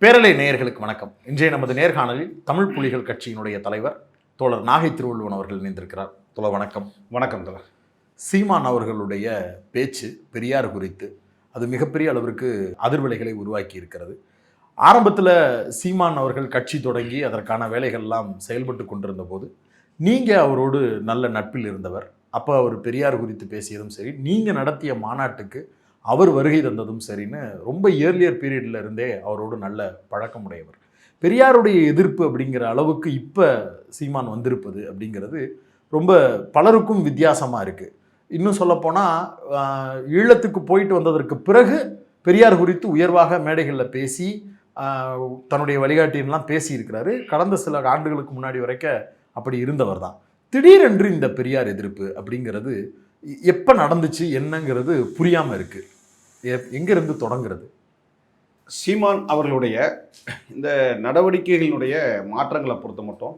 பேரலை நேயர்களுக்கு வணக்கம். இன்றைய நமது நேர்காணலில் தமிழ் புலிகள் கட்சியினுடைய தலைவர் தோழர் நாகை திருவள்ளுவன் அவர்கள் இணைந்திருக்கிறார். தோழர் வணக்கம். வணக்கம் தோழர். சீமான் அவர்களுடைய பேச்சு பெரியார் குறித்து அது மிகப்பெரிய அளவிற்கு அதிர்வலைகளை உருவாக்கி இருக்கிறது. ஆரம்பத்தில் சீமான் அவர்கள் கட்சி தொடங்கி அதற்கான வேலைகள்லாம் செயல்பட்டு கொண்டிருந்த போது நீங்கள் அவரோடு நல்ல நட்பில் இருந்தவர். அப்போ அவர் பெரியார் குறித்து பேசியதும் சரி, நீங்கள் நடத்திய மாநாட்டுக்கு அவர் வருகை தந்ததும் சரின்னு ரொம்ப இயர்லியர் பீரியட்ல இருந்தே அவரோடு நல்ல பழக்கமுடையவர். பெரியாருடைய எதிர்ப்பு அப்படிங்கிற அளவுக்கு இப்போ சீமான் வந்திருப்பது அப்படிங்கிறது ரொம்ப பலருக்கும் வித்தியாசமாக இருக்குது. இன்னும் சொல்லப்போனால் ஈழத்துக்கு போயிட்டு வந்ததற்கு பிறகு பெரியார் குறித்து உயர்வாக மேடைகளில் பேசி தன்னுடைய வழிகாட்டியெல்லாம் பேசியிருக்கிறாரு. கடந்த சில ஆண்டுகளுக்கு முன்னாடி வரைக்கும் அப்படி இருந்தவர் தான். திடீரென்று இந்த பெரியார் எதிர்ப்பு அப்படிங்கிறது எப்போ நடந்துச்சு என்னங்கிறது புரியாமல் இருக்குது. எங்கிருந்து தொடங்குறது? சீமான் அவர்களுடைய இந்த நடவடிக்கைகளினுடைய மாற்றங்களை பொறுத்த மட்டும்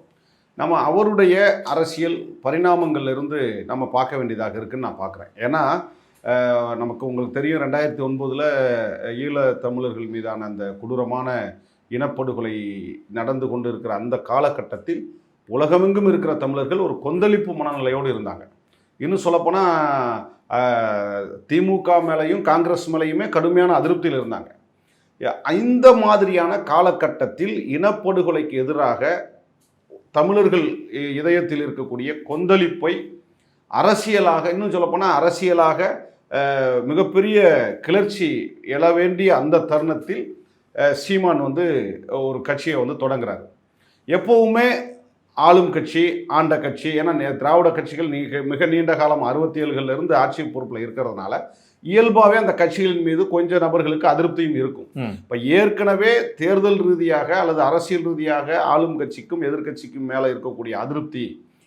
நம்ம அவருடைய அரசியல் பரிணாமங்கள்லேருந்து நம்ம பார்க்க வேண்டியதாக இருக்குதுன்னு நான் பார்க்குறேன். ஏன்னா நமக்கு உங்களுக்கு தெரியும், 2009 ஈழ தமிழர்கள் மீதான அந்த கொடூரமான இனப்படுகொலை நடந்து கொண்டு இருக்கிற அந்த காலகட்டத்தில் உலகமெங்கும் இருக்கிற தமிழர்கள் ஒரு கொந்தளிப்பு மனநிலையோடு இருந்தாங்க. இன்னும் சொல்லப்போனால் திமுக மேலேயும் காங்கிரஸ் மேலேயுமே கடுமையான அதிருப்தியில் இருந்தாங்க. இந்த மாதிரியான காலகட்டத்தில் இனப்படுகொலைக்கு எதிராக தமிழர்கள் இதயத்தில் இருக்கக்கூடிய கொந்தளிப்பை அரசியலாக, இன்னும் சொல்லப்போனால் அரசியலாக மிகப்பெரிய கிளர்ச்சி எழ வேண்டிய அந்த தருணத்தில் சீமான் ஒரு கட்சியை தொடங்குறாரு. எப்போவுமே ஆளும் கட்சி, ஆண்ட கட்சி, ஏன்னா திராவிட கட்சிகள் மிக நீண்ட காலம் 67களிலிருந்து ஆட்சி பொறுப்பில் இருக்கிறதுனால இயல்பாகவே அந்த கட்சிகளின் மீது கொஞ்சம் நபர்களுக்கு அதிருப்தியும் இருக்கும். இப்போ ஏற்கனவே தேர்தல் ரீதியாக அல்லது அரசியல் ரீதியாக ஆளும் கட்சிக்கும் எதிர்கட்சிக்கும் மேலே இருக்கக்கூடிய அதிருப்தி,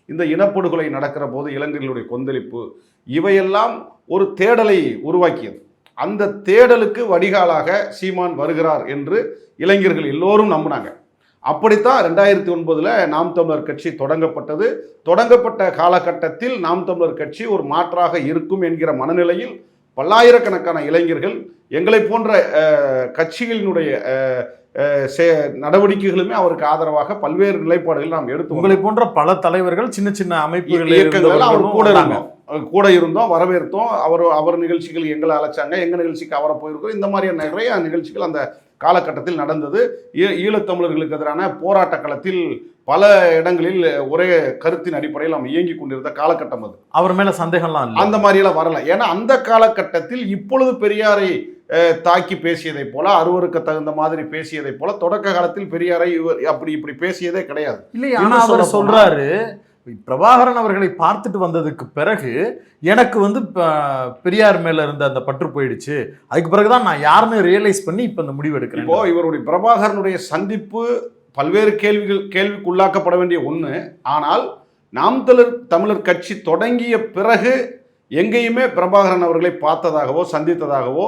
இந்த இனப்படுகொலை நடக்கிற போது இளைஞர்களுடைய கொந்தளிப்பு, இவையெல்லாம் ஒரு தேடலை உருவாக்கியது. அந்த தேடலுக்கு வடிகாலாக சீமான் வருகிறார் என்று இளைஞர்கள் எல்லோரும் நம்பினாங்க. அப்படித்தான் 2009 நாம் தமிழர் கட்சி தொடங்கப்பட்டது. தொடங்கப்பட்ட காலகட்டத்தில் நாம் தமிழர் கட்சி ஒரு மாற்றாக இருக்கும் என்கிற மனநிலையில் பல்லாயிரக்கணக்கான இளைஞர்கள் எங்களை போன்ற கட்சிகளினுடைய நடவடிக்கைகளுமே அவருக்கு ஆதரவாக பல்வேறு நிலைப்பாடுகள் நாம் எடுத்து, உங்களை போன்ற பல தலைவர்கள் சின்ன சின்ன அமைப்புகள் இயக்கங்கள் அவர் கூட இருந்தோம், வரவேற்றோம். அவர் நிகழ்ச்சிகள் எங்களை அழைச்சாங்க, எங்கள் நிகழ்ச்சிக்கு அவரை போயிருக்கோம். இந்த மாதிரியான நிறைய நிகழ்ச்சிகள் அந்த காலகட்டத்தில் நடந்தது. ஈழத்தமிழர்களுக்கு எதிரான போராட்ட களத்தில் பல இடங்களில் ஒரே கருத்தின் அடிப்படையில் நாம் இயங்கி கொண்டிருந்த காலகட்டம் அது. அவர் மேல சந்தேகம்லாம் அந்த மாதிரியெல்லாம் வரல. ஏன்னா அந்த காலகட்டத்தில் இப்பொழுது பெரியாரை தாக்கி பேசியதை போல, அறுவருக்கு தகுந்த மாதிரி பேசியதை போல தொடக்க காலத்தில் பெரியாரை இப்படி பேசியதே கிடையாது. இல்லையா? அவர் சொல்றாரு, பிரபாகரன் அவர்களை பார்த்துட்டு வந்ததுக்கு பிறகு எனக்கு பெரியார் மேல இருந்த அந்த பற்று போயிடுச்சு, அதுக்கு பிறகுதான் நான் யாருன்னு ரியலைஸ் பண்ணி இப்ப இந்த முடிவு எடுக்கிறேன். இப்போ இவருடைய பிரபாகரனுடைய சந்திப்பு பல்வேறு கேள்விக்கு உள்ளாக்கப்பட வேண்டிய ஒண்ணு. ஆனால் நாம் தமிழர் கட்சி தொடங்கிய பிறகு எங்கேயுமே பிரபாகரன் அவர்களை பார்த்ததாகவோ சந்தித்ததாகவோ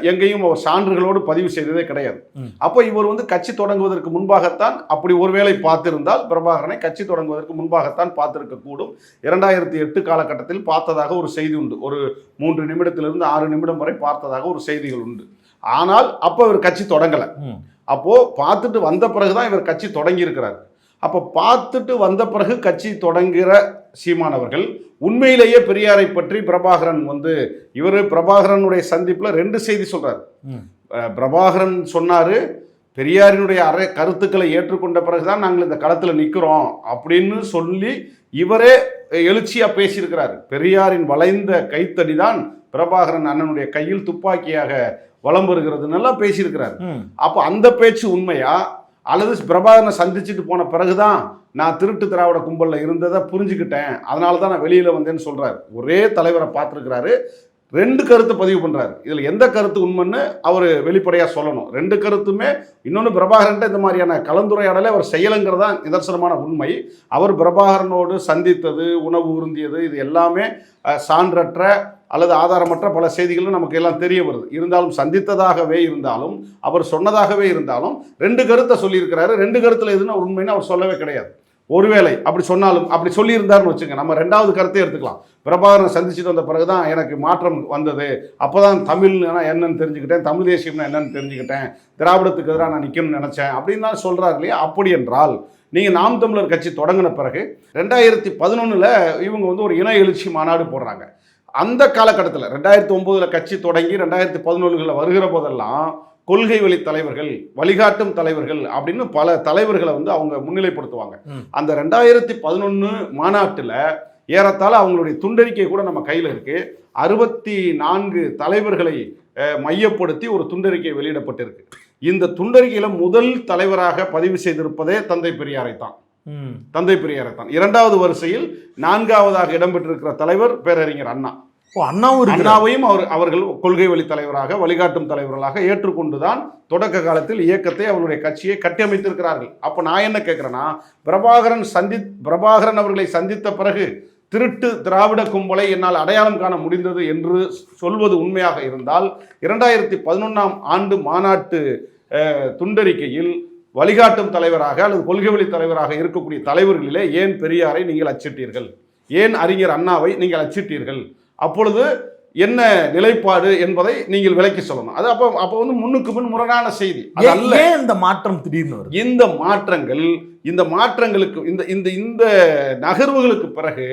எங்கேயும் அவர் சான்றுகளோடு பதிவு செய்ததே கிடையாது. அப்போ இவர் கட்சி தொடங்குவதற்கு முன்பாகத்தான், அப்படி ஒருவேளை பார்த்திருந்தால் பிரபாகரனை கட்சி தொடங்குவதற்கு முன்பாகத்தான் பார்த்திருக்க கூடும். 2008 காலகட்டத்தில் பார்த்ததாக ஒரு செய்தி உண்டு. ஒரு 3 நிமிடத்திலிருந்து 6 நிமிடம் வரை பார்த்ததாக ஒரு செய்திகள் உண்டு. ஆனால் அப்போ இவர் கட்சி தொடங்கலை. அப்போ பார்த்துட்டு வந்த பிறகுதான் இவர் கட்சி தொடங்கி இருக்கிறார். அப்போ பார்த்துட்டு வந்த பிறகு கட்சி தொடங்குகிற சீமான் அவர்கள் உண்மையிலேயே பெரியாரை பற்றி பிரபாகரன் இவர் பிரபாகரனுடைய சந்திப்பில் 2 செய்தி சொல்றாரு. பிரபாகரன் சொன்னாரு, பெரியாரினுடைய கருத்துக்களை ஏற்றுக்கொண்ட பிறகுதான் நாங்கள் இந்த களத்தில் நிற்கிறோம் அப்படின்னு சொல்லி இவரே எழுச்சியா பேசியிருக்கிறார். பெரியாரின் வளைந்த கைத்தடிதான் பிரபாகரன் அண்ணனுடைய கையில் துப்பாக்கியாக வலம் வருகிறது நல்லா பேசியிருக்கிறார். அப்போ அந்த பேச்சு உண்மையா, அல்லது பிரபாகரனை சந்திச்சுட்டு போன பிறகுதான் நான் திருட்டு திராவிட கும்பலில் இருந்ததை புரிஞ்சுக்கிட்டேன், அதனால தான் நான் வெளியில் வந்தேன்னு சொல்கிறார். ஒரே தலைவரை பார்த்துருக்கிறாரு, 2 கருத்தை பதிவு பண்ணுறாரு. இதில் எந்த கருத்து உண்மைன்னு அவர் வெளிப்படையாக சொல்லணும். 2 கருத்துமே, இன்னொன்று பிரபாகரன்ட்ட இந்த மாதிரியான கலந்துரையாடலை அவர் செய்யலைங்கிறதா நிதர்சனமான உண்மை. அவர் பிரபாகரனோடு சந்தித்தது, உணவு உருந்தியது, இது எல்லாமே சான்றற்ற அல்லது ஆதாரமற்ற பல செய்திகளும் நமக்கு எல்லாம் தெரிய வருது. இருந்தாலும் சந்தித்ததாகவே இருந்தாலும் அவர் சொன்னதாகவே இருந்தாலும் 2 கருத்தை சொல்லியிருக்கிறாரு. 2 கருத்தில் எதுனா உண்மைன்னு அவர் சொல்லவே கிடையாது. ஒருவேளை அப்படி சொன்னாலும், அப்படி சொல்லியிருந்தாருன்னு வச்சுங்க, நம்ம ரெண்டாவது கருத்தை எடுத்துக்கலாம். பிரபாகரன் சந்திச்சுட்டு வந்த பிறகுதான் எனக்கு மாற்றம் வந்தது, அப்போதான் தமிழ்னா என்னன்னு தெரிஞ்சுக்கிட்டேன், தமிழ் தேசியம்னா என்னன்னு தெரிஞ்சுக்கிட்டேன், திராவிடத்துக்கு எதிராக நான் நிற்கணும்னு நினைச்சேன் அப்படின்னு தான் சொல்றாரு இல்லையா? அப்படி என்றால் நீங்கள் நாம் தமிழர் கட்சி தொடங்கின பிறகு 2011 இவங்க வந்து ஒரு இன எழுச்சி மாநாடு போடுறாங்க. அந்த காலகட்டத்தில் 2009 கட்சி தொடங்கி 2011 வருகிற போதெல்லாம் கொள்கை வழி தலைவர்கள், வழிகாட்டும் தலைவர்கள் அப்படின்னு பல தலைவர்களை வந்து அவங்க முன்னிலைப்படுத்துவாங்க. அந்த 2011 மாநாட்டில் ஏறத்தாழ அவங்களுடைய துண்டறிக்கை கூட நம்ம கையில் இருக்கு. 64 தலைவர்களை மையப்படுத்தி ஒரு துண்டறிக்கை வெளியிடப்பட்டிருக்கு. இந்த துண்டறிக்கையில் முதல் தலைவராக பதிவு செய்திருப்பதே தந்தை பெரியாரை தான். தந்தை பெரியாரை தான். இரண்டாவது வரிசையில் 4ஆவதாக இடம்பெற்றிருக்கிற தலைவர் பேரறிஞர் அண்ணா. அண்ணாவையும் அவர்கள் கொள்கை வழி தலைவராக, வழிகாட்டும் தலைவர்களாக ஏற்றுக்கொண்டுதான் தொடக்க காலத்தில் இயக்கத்தை, அவருடைய கட்சியை கட்டியமைத்திருக்கிறார்கள். அப்போ நான் என்ன கேட்கிறேன்னா, பிரபாகரன் அவர்களை சந்தித்த பிறகு திருட்டு திராவிட கும்பலை என்னால் அடையாளம் காண முடிந்தது என்று சொல்வது உண்மையாக இருந்தால், 2011 ஆண்டு மாநாட்டு துண்டறிக்கையில் வழிகாட்டும் தலைவராக அல்லது கொள்கை வழி தலைவராக இருக்கக்கூடிய தலைவர்களிலே ஏன் பெரியாரை நீங்கள் அச்சிட்டீர்கள், ஏன் அறிஞர் அண்ணாவை நீங்கள் அச்சிட்டீர்கள், அப்பொழுது என்ன நிலைப்பாடு என்பதை நீங்கள் விளக்கி சொல்லணும். அது அப்போ வந்து முன்னுக்கு முன் முரணான செய்தி. இந்த மாற்றம் திடீர்னு இந்த மாற்றங்களுக்கு இந்த நகர்வுகளுக்கு பிறகு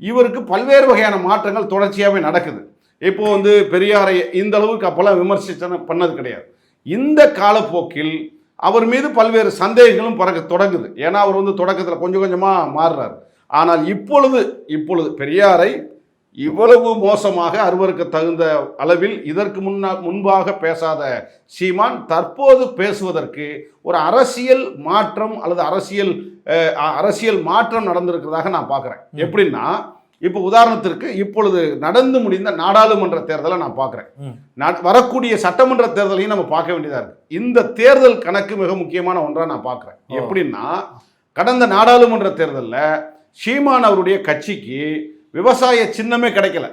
இவருக்கு பல்வேறு வகையான மாற்றங்கள் தொடர்ச்சியாகவே நடக்குது. இப்போ வந்து பெரியாரை இந்த அளவுக்கு அப்பெல்லாம் விமர்சிச்சன பண்ணது கிடையாது. இந்த காலப்போக்கில் அவர் மீது பல்வேறு சந்தேகங்களும் தொடங்குது. ஏன்னா அவர் வந்து தொடக்கத்தில் கொஞ்சம் கொஞ்சமாக மாறுறார். ஆனால் இப்பொழுது பெரியாரை இவ்வளவு மோசமாக அருவருக்கு தகுந்த அளவில் இதற்கு முன்பாக பேசாத சீமான் தற்போது பேசுவதற்கு ஒரு அரசியல் மாற்றம் அல்லது அரசியல் மாற்றம் நடந்திருக்கிறதாக நான் பார்க்குறேன். எப்படின்னா, இப்போ உதாரணத்திற்கு இப்பொழுது நடந்து முடிந்த நாடாளுமன்ற தேர்தலை நான் பார்க்குறேன். வரக்கூடிய சட்டமன்ற தேர்தலையும் நம்ம பார்க்க வேண்டியதாக இருக்குது. இந்த தேர்தல் கணக்கு மிக முக்கியமான ஒன்றாக நான் பார்க்குறேன். எப்படின்னா, கடந்த நாடாளுமன்ற தேர்தலில் சீமான் அவருடைய கட்சிக்கு விவசாய சின்னமே கிடைக்கல.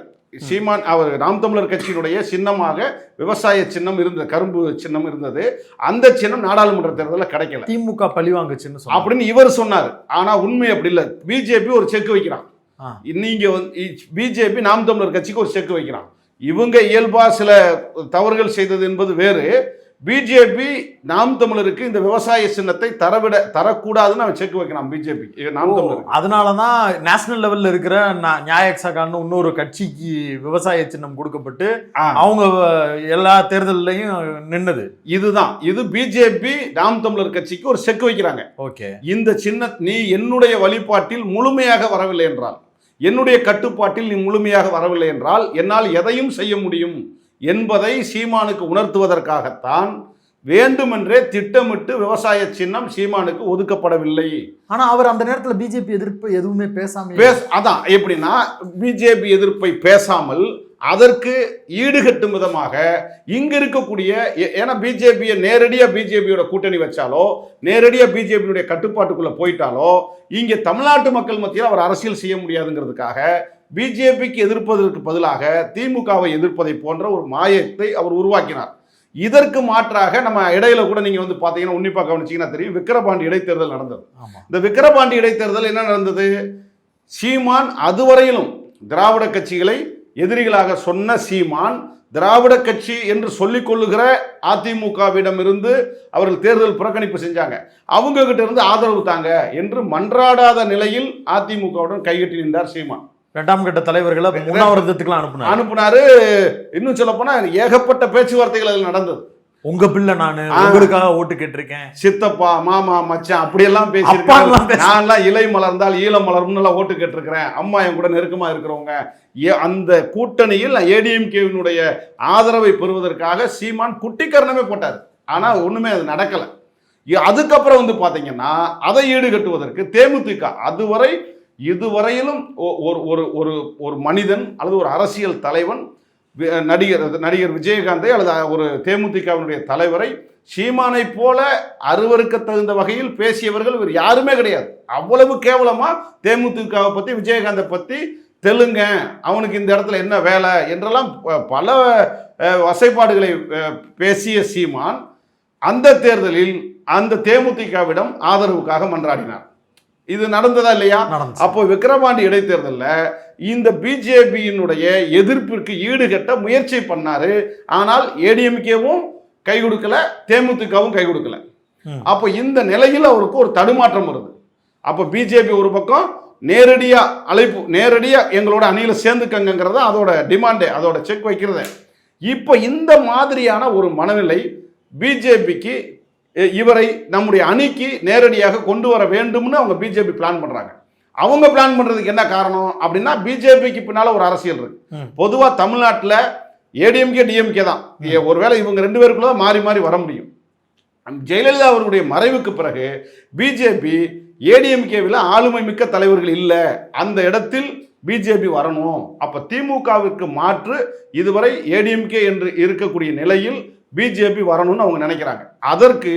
சீமான் அவர் நாம் தமிழர் கட்சியினுடைய சின்னமாக விவசாய சின்னம் இருந்தது, கரும்பு சின்னம் இருந்தது. அந்த சின்னம் நாடாளுமன்ற தேர்தலில் கிடைக்கல. திமுக பழிவாங்க சின்னம் அப்படின்னு இவர் சொன்னார். ஆனா உண்மை அப்படி இல்லை. பிஜேபி ஒரு செக் வைக்கிறான். நீங்க பிஜேபி நாம் தமிழர் கட்சிக்கு ஒரு செக் வைக்கிறான். இவங்க இயல்பா சில தவறுகள் செய்தது என்பது வேறு. பிஜேபி நாம் தமிழருக்கு இந்த விவசாய சின்னத்தை தரக்கூடாதுன்னு அவன் செக் வைக்கிறான். பிஜேபி நாம் தமிழர். அதனாலதான் நேஷனல் லெவல்ல இருக்கிற நியாயக்ஸகான்னு இன்னொரு கட்சிக்கு விவசாய சின்னம் கொடுக்கப்பட்டு அவங்க எல்லா தேர்தலையும் நின்னது. இது பிஜேபி நாம் தமிழர் கட்சிக்கு ஒரு செக் வைக்கிறாங்க. ஓகே, இந்த சின்ன நீ என்னுடைய வழிபாட்டில் முழுமையாக வரவில்லை என்றால், என்னுடைய கட்டுப்பாட்டில் நீ முழுமையாக வரவில்லை என்றால் என்னால் எதையும் செய்ய முடியும் என்பதை சீமானுக்கு உணர்த்துவதற்காகத்தான் வேண்டுமென்றே திட்டமிட்டு விவசாய சின்னம் சீமானுக்கு ஒதுக்கப்படவில்லை. ஆனா அவர் அந்த நேரத்தில் பிஜேபி எதிர்ப்பு எதுவுமே அதான் எப்படின்னா, பிஜேபி எதிர்ப்பை பேசாமல் அதற்கு ஈடுகட்டும் விதமாக இங்க இருக்கக்கூடிய, ஏன்னா பிஜேபியை நேரடியாக பிஜேபியோட கூட்டணி வச்சாலோ, நேரடியாக பிஜேபியுடைய கட்டுப்பாட்டுக்குள்ள போயிட்டாலோ இங்கே தமிழ்நாட்டு மக்கள் மத்தியில் அவர் அரசியல் செய்ய முடியாதுங்கிறதுக்காக பிஜேபிக்கு எதிர்ப்பதற்கு பதிலாக திமுகவை எதிர்ப்பதை போன்ற ஒரு மாயத்தை அவர் உருவாக்கினார். இதற்கு மாற்றாக நம்ம இடையில கூட நீங்க வந்து பாத்தீங்கன்னா, உன்னிப்பா கவனிச்சீங்கன்னா தெரியும், விக்கிரபாண்டி இடைத்தேர்தல் நடந்தது. இந்த விக்கிரபாண்டி இடைத்தேர்தல் என்ன நடந்தது? சீமான் அதுவரையிலும் திராவிட கட்சிகளை எதிரிகளாக சொன்ன சீமான், திராவிட கட்சி என்று சொல்லிக் கொள்ளுகிற அதிமுகவிடம் இருந்து அவர்கள் தேர்தல் புறக்கணிப்பு செஞ்சாங்க. அவங்க கிட்ட இருந்து ஆதரவு தாங்க என்று மன்றாடாத நிலையில் அதிமுகவுடன் கைகட்டி நின்றார் சீமான். இரண்டாம் கட்ட தலைவர்களை உண்ணாவிரதத்துக்குலாம் அனுப்புனாரு. இன்னும் சொல்ல போனா ஏகப்பட்ட பேச்சுவார்த்தைகள் அதில் நடந்தது. உங்க பிள்ளை நானு உங்களுக்காக ஓட்டு கேட்டிருக்கேன், சித்தப்பா மாமா மச்சான் அப்படியெல்லாம் பேசியிருக்கேன், நான்லாம் இலை மலர்ந்தால் ஈழம் மலர்னு ஓட்டு கேட்டிருக்கிறேன், அம்மா என் கூட நெருக்கமா இருக்கிறவங்க. அந்த கூட்டணியில் ஏடிஎம்கேவினுடைய ஆதரவை பெறுவதற்காக சீமான் குட்டிக்கரணமே போட்டார். ஆனா ஒண்ணுமே அது நடக்கல. அதுக்கப்புறம் வந்து பாத்தீங்கன்னா, அதை ஈடுகட்டுவதற்கு தேமுதிக இதுவரையிலும் ஒரு மனிதன் அல்லது ஒரு அரசியல் தலைவன், நடிகர் விஜயகாந்தை அல்லது ஒரு தேமுதிகவினுடைய தலைவரை சீமானை போல அருவருக்கு தகுந்த வகையில் பேசியவர்கள் இவர் யாருமே கிடையாது. அவ்வளவு கேவலமா தேமுதிகவை பத்தி, விஜயகாந்தை பத்தி தெலுங்க, அவனுக்கு இந்த இடத்துல என்ன வேலை என்றெல்லாம் பல வசைப்பாடுகளை பேசிய சீமான் அந்த தேர்தலில் அந்த தேமுதிகவிடம் ஆதரவுக்காக மன்றாடினார். இது நடந்ததா இல்லையா? நடந்துச்சு. அப்போ விக்கிரவாண்டி இடைத்தேர்தலில் இந்த பிஜேபியினுடைய எதிர்ப்பிற்கு ஈடுகட்ட முயற்சி பண்ணாரு. ஆனால் ஏடிஎம்கேவும் கை கொடுக்கல, தேமுதிகவும் கை கொடுக்கல. அப்போ இந்த நிலையில் அவருக்கு ஒரு தடுமாற்றம் வருது. அப்போ பிஜேபி ஒரு பக்கம் நேரடியா அழைப்பு, நேரடியா எங்களோட அணியில சேர்ந்துக்கங்கிறத அதோட டிமாண்டே, அதோட செக் வைக்கிறத. இப்போ இந்த மாதிரியான ஒரு மனநிலை பிஜேபிக்கு, இவரை நம்முடைய அணிக்கு நேரடியாக கொண்டு வர வேண்டும்னு அவங்க பிஜேபி பிளான் பண்றாங்க. அவங்க பிளான் பண்றதுக்கு என்ன காரணம் அப்படின்னா, பிஜேபிக்கு பின்னால ஒரு அரசியல் இருக்கு. பொதுவா தமிழ்நாட்டில் ஏடிஎம்கே டிஎம்கே தான், ஒருவேளை இவங்க 2 பேருக்குள்ள மாறி மாறி வர முடியும். ஜெயலலிதா அவர்களுடைய மறைவுக்கு பிறகு பிஜேபி ஏடிஎம்கேவில் ஆளுமை மிக்க தலைவர்கள் இல்லை, அந்த இடத்தில் பிஜேபி வரணும். அப்ப திமுகவிற்கு மாற்று இதுவரை ஏடிஎம்கே என்று இருக்கக்கூடிய நிலையில் பிஜேபி வரணும்னு அவங்க நினைக்கிறாங்க. அதற்கு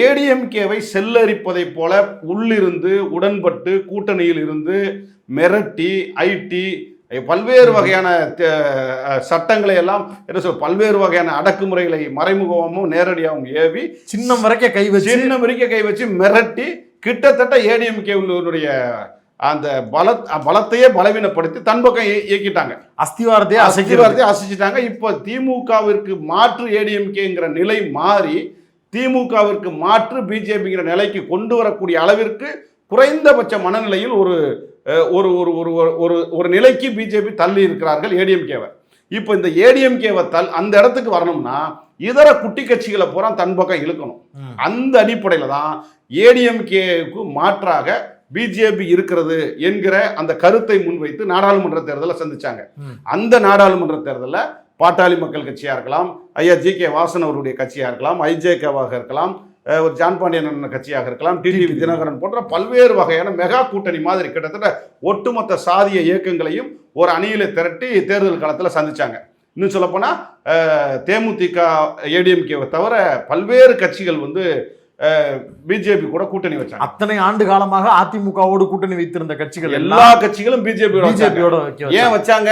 ஏடிஎம்கேவை செல்லரிப்பதை போல உள்ளிருந்து உடன்பட்டு கூட்டணியில் இருந்து மிரட்டி ஐடி பல்வேறு வகையான சட்டங்களை எல்லாம் என்ன சொல்ல, பல்வேறு வகையான அடக்குமுறைகளை மறைமுகமும் நேரடியாகவும் ஏவி சின்னம் வரைக்கும் கை வச்சு மிரட்டி கிட்டத்தட்ட ஏடிஎம்கேவுடைய அந்த பலத்தையே பலவீனப்படுத்தி தன் பக்கம் இயக்கிட்டாங்க, அஸ்திவாரத்தையே அசைச்சிட்டாங்க. இப்போ திமுகவிற்கு மாற்று ஏடிஎம்கேங்கிற நிலை மாறி திமுகவிற்கு மாற்று பிஜேபிங்கிற நிலைக்கு கொண்டு வரக்கூடிய அளவிற்கு குறைந்தபட்ச மனநிலையில் ஒரு ஒரு ஒரு ஒரு ஒரு நிலைக்கு பிஜேபி தள்ளி இருக்கிறார்கள் ஏடிஎம்கேவை. இப்போ இந்த ஏடிஎம்கேவை அந்த இடத்துக்கு வரணும்னா இதர குட்டி கட்சிகளை பூரா தன் பக்கம் இழுக்கணும். அந்த அடிப்படையில் தான் ஏடிஎம்கேவுக்கு மாற்றாக பிஜேபி இருக்கிறது என்கிற அந்த கருத்தை முன்வைத்து நாடாளுமன்ற தேர்தலை சந்திச்சாங்க. அந்த நாடாளுமன்ற தேர்தலில் பாட்டாளி மக்கள் கட்சியாக இருக்கலாம், ஐயா ஜி.கே. வாசன் அவருடைய கட்சியாக இருக்கலாம், ஐஜேகேவாக இருக்கலாம், ஒரு ஜான் பாண்டியன் கட்சியாக இருக்கலாம், டிடிவி தினகரன் போன்ற பல்வேறு வகையான மெகா கூட்டணி மாதிரி கிட்டத்தட்ட ஒட்டுமொத்த சாதிய இயக்கங்களையும் ஒரு அணியில திரட்டி தேர்தல் காலத்தில் சந்திச்சாங்க. இன்னும் சொல்லப்போனால் தேமுதிக ஏடிஎம்கேவை தவிர பல்வேறு கட்சிகள் பிஜேபி கூட கூட்டணி வச்சாங்க. அத்தனை ஆண்டு காலமாக அதிமுகவோடு கூட்டணி வைத்திருந்த கட்சிகள் எல்லா கட்சிகளும் பிஜேபியோட ஏன் வச்சாங்க?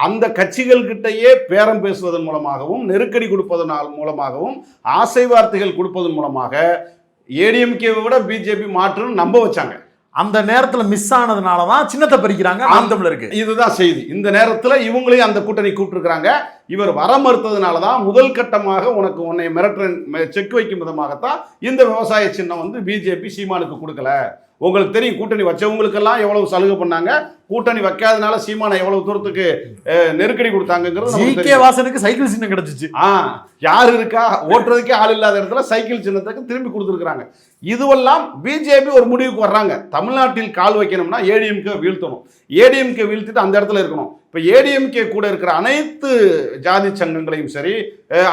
அந்த கட்சிகள் கிட்டயே பேரம் பேசுவதன் மூலமாகவும் நெருக்கடி கொடுப்பதன் மூலமாகவும் ஆசை வார்த்தைகள் கொடுப்பதன் மூலமாக ஏடிஎம்கேவை விட பிஜேபி மாற்றுன்னு நம்ப வச்சாங்க. அந்த நேரத்தில் மிஸ் ஆனதுனாலதான் சின்னத்தை பறிக்கிறாங்க நாம் தமிழருக்கு. இதுதான் செய்தி. இந்த நேரத்தில் இவங்களையும் அந்த கூட்டணி கூப்பிட்டுருக்காங்க. இவர் வர மறுத்ததுனாலதான் முதல் கட்டமாக உன்னை மிரட்டுறன் செக் வைக்கும் விதமாகத்தான் இந்த விவசாய சின்னம் பிஜேபி சீமானுக்கு கொடுக்கல. உங்களுக்கு தெரியும், கூட்டணி வச்சவங்களுக்கெல்லாம் எவ்வளவு சலுகை பண்ணாங்க, கூட்டணி வைக்காதனால சீமானை எவ்வளவு தூரத்துக்கு நெருக்கடி கொடுத்தாங்கிறது. ஜி.கே. வாசனுக்கு சைக்கிள் சின்னம் கிடைச்சிச்சு. யாரு இருக்கா, ஓட்டுறதுக்கே ஆள் இல்லாத இடத்துல சைக்கிள் சின்னத்துக்கு திரும்பி கொடுத்துருக்காங்க. இதுவெல்லாம் பிஜேபி ஒரு முடிவுக்கு வர்றாங்க. தமிழ்நாட்டில் கால் வைக்கணும்னா ஏடிஎம்கே வீழ்த்தணும், ஏடிஎம்கே வீழ்த்திட்டு அந்த இடத்துல இருக்கணும். இப்போ ஏடிஎம்கே கூட இருக்கிற அனைத்து ஜாதி சங்கங்களையும் சரி,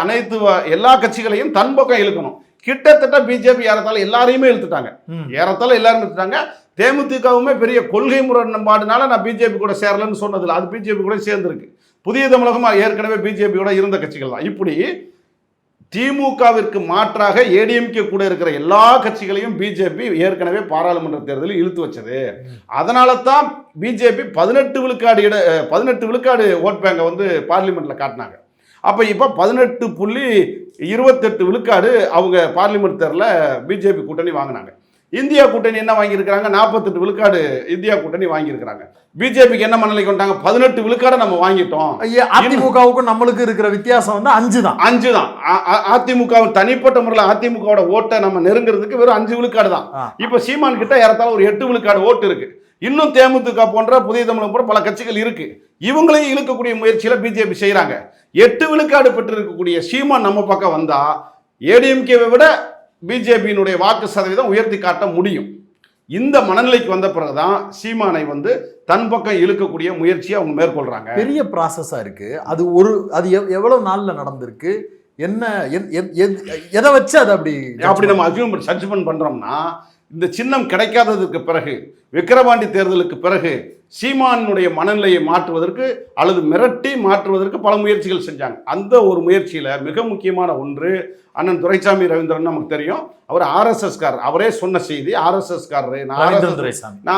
அனைத்து எல்லா கட்சிகளையும் தன் பக்கம் இழுக்கணும். கிட்டத்தட்ட பிஜேபி ஏறத்தால எல்லாரையுமே இழுத்துட்டாங்க. தேமுதிகவுமே பெரிய கொள்கை முரண்பாடுனால நான் பிஜேபி கூட சேரலன்னு சொன்னதில்லை, அது பிஜேபி கூட சேர்ந்துருக்கு. புதிய தமிழகம் ஏற்கனவே பிஜேபியோட இருந்த கட்சிகள் தான். இப்படி திமுகவிற்கு மாற்றாக ஏடிஎம்கே கூட இருக்கிற எல்லா கட்சிகளையும் பிஜேபி ஏற்கனவே பாராளுமன்ற தேர்தலில் இழுத்து வச்சது. அதனால தான் பிஜேபி 18 விழுக்காடு ஓட் பேங்கை பார்லிமெண்ட்ல காட்டினாங்க. அப்போ இப்போ 18.28 விழுக்காடு அவங்க பார்லிமெண்ட் தேர்தலில் பிஜேபி கூட்டணி வாங்கினாங்க. இந்தியா கூட்டணி என்ன வாங்கியிருக்கிறாங்க? 48 விழுக்காடு இந்தியா கூட்டணி வாங்கியிருக்கிறாங்க. பிஜேபிக்கு என்ன மனநிலை கொண்டாங்க? 18 விழுக்காடை நம்ம வாங்கிட்டோம். அதிமுகவுக்கும் நம்மளுக்கு இருக்கிற வித்தியாசம் 5 தான். அதிமுக தனிப்பட்ட முறையில் அதிமுகவோட ஓட்டை நம்ம நெருங்கிறதுக்கு வெறும் 5 விழுக்காடு தான். இப்போ சீமான் கிட்ட ஏறத்தாழ ஒரு 8 விழுக்காடு ஓட்டு இருக்கு. இன்னும் தேமுதிக போன்ற புதிய தமிழகம் போன்ற பல கட்சிகள் இருக்கு. இவங்களையும் இழுக்கக்கூடிய முயற்சியில பிஜேபி செய்யறாங்க. 8 விழுக்காடு பெற்று இருக்கக்கூடிய சீமான் நம்ம பக்கம் வந்தா ஏடிஎம்கேவை விட பிஜேபியினுடைய வாக்கு சதவீதம் உயர்த்தி காட்ட முடியும். இந்த மனநிலைக்கு வந்த பிறகுதான் சீமானை தன் பக்கம் இழுக்கக்கூடிய முயற்சியை அவங்க மேற்கொள்றாங்க. பெரிய ப்ராசஸா இருக்கு. அது எவ்வளவு நாள்ல நடந்திருக்கு, என்ன எதை வச்சு அதை அப்படி நம்ம சஜ்மெண்ட் பண்றோம்னா, இந்த சின்னம் கிடைக்காததுக்கு பிறகு, விக்கிரவாண்டி தேர்தலுக்கு பிறகு சீமானுடைய மனநிலையை மாற்றுவதற்கு அல்லது மிரட்டி மாற்றுவதற்கு பல முயற்சிகள் செஞ்சாங்க. அந்த ஒரு முயற்சியில் மிக முக்கியமான ஒன்று, அண்ணன் துரைசாமி ரவீந்திரன் நமக்கு தெரியும், அவர் ஆர்எஸ்எஸ் காரர். அவரே சொன்ன செய்தி, ஆர்எஸ்எஸ் காரரு, நான்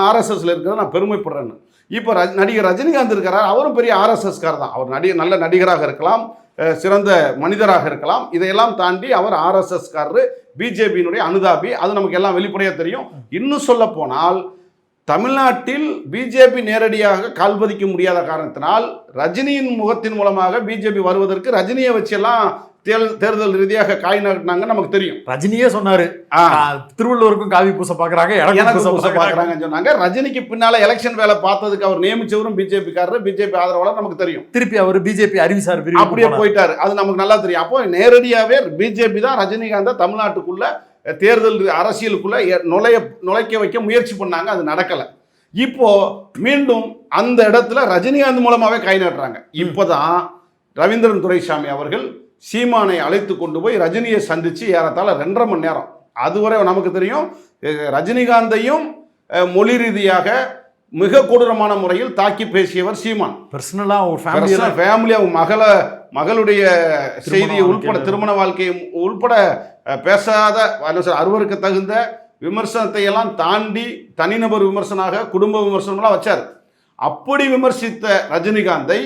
ஆர்எஸ்எஸ்ல இருக்கிறத நான் பெருமைப்படுறேன்னு. இப்போ நடிகர் ரஜினிகாந்த் இருக்கிறார், அவரும் பெரிய ஆர்எஸ்எஸ் கார் தான். அவர் நல்ல நடிகராக இருக்கலாம், சிறந்த மனிதராக இருக்கலாம், இதையெல்லாம் தாண்டி அவர் ஆர்எஸ்எஸ் காரரு, பிஜேபியினுடைய அனுதாபி. அது நமக்கு எல்லாம் வெளிப்படையாக தெரியும். இன்னும் சொல்ல போனால் தமிழ்நாட்டில் பிஜேபி நேரடியாக கால்பதிக்க முடியாத காரணத்தினால் ரஜினியின் முகத்தின் மூலமாக பிஜேபி வருவதற்கு ரஜினியை வச்செல்லாம் தேர்தல் ரீதியாக காய் நகட்டினாங்க நமக்கு தெரியும். ரஜினியே சொன்னாரு திருவள்ளுவருக்கும் காவி பூச பாக்குறாங்க, எனக்கு பூச பாக்குறாங்கன்னு சொன்னாங்க. ரஜினிக்கு பின்னால எலெக்ஷன் வேலை பார்த்ததுக்கு அவர் நியமிச்சவரும் பிஜேபி காரர், பிஜேபி ஆதரவாளர் நமக்கு தெரியும். திருப்பி அவர் பிஜேபி அறிவிசார் அப்படியே போயிட்டாரு, அது நமக்கு நல்லா தெரியும். அப்போ நேரடியாவே பிஜேபி தான் ரஜினிகாந்த் தமிழ்நாட்டுக்குள்ள தேர்தல் அரசியலுக்குள்ள நுழைக்க வைக்க முயற்சி பண்ணாங்க, அது நடக்கல. இப்போ மீண்டும் அந்த இடத்துல ரஜினிகாந்த் மூலமாவே கை நாட்டுறாங்க. இப்போதான் ரவீந்திரன் துரைசாமி அவர்கள் சீமானை அழைத்து கொண்டு போய் ரஜினியை சந்திச்சு ஏறத்தாழ 2.5 மணி நேரம், அதுவரை நமக்கு தெரியும் ரஜினிகாந்தையும் மொழி ரீதியாக மிக கொடூரமான முறையில் தாக்கி பேசியவர் சீமான். பர்சனலா ஃபேமிலி மகளுடைய செய்தியை உள்பட திருமண வாழ்க்கையை உள்பட பேசாத அறுவருக்கு தகுந்த விமர்சனத்தை எல்லாம் தாண்டி தனிநபர் விமர்சனாக குடும்ப விமர்சனம்லாம் வச்சார். அப்படி விமர்சித்த ரஜினிகாந்தை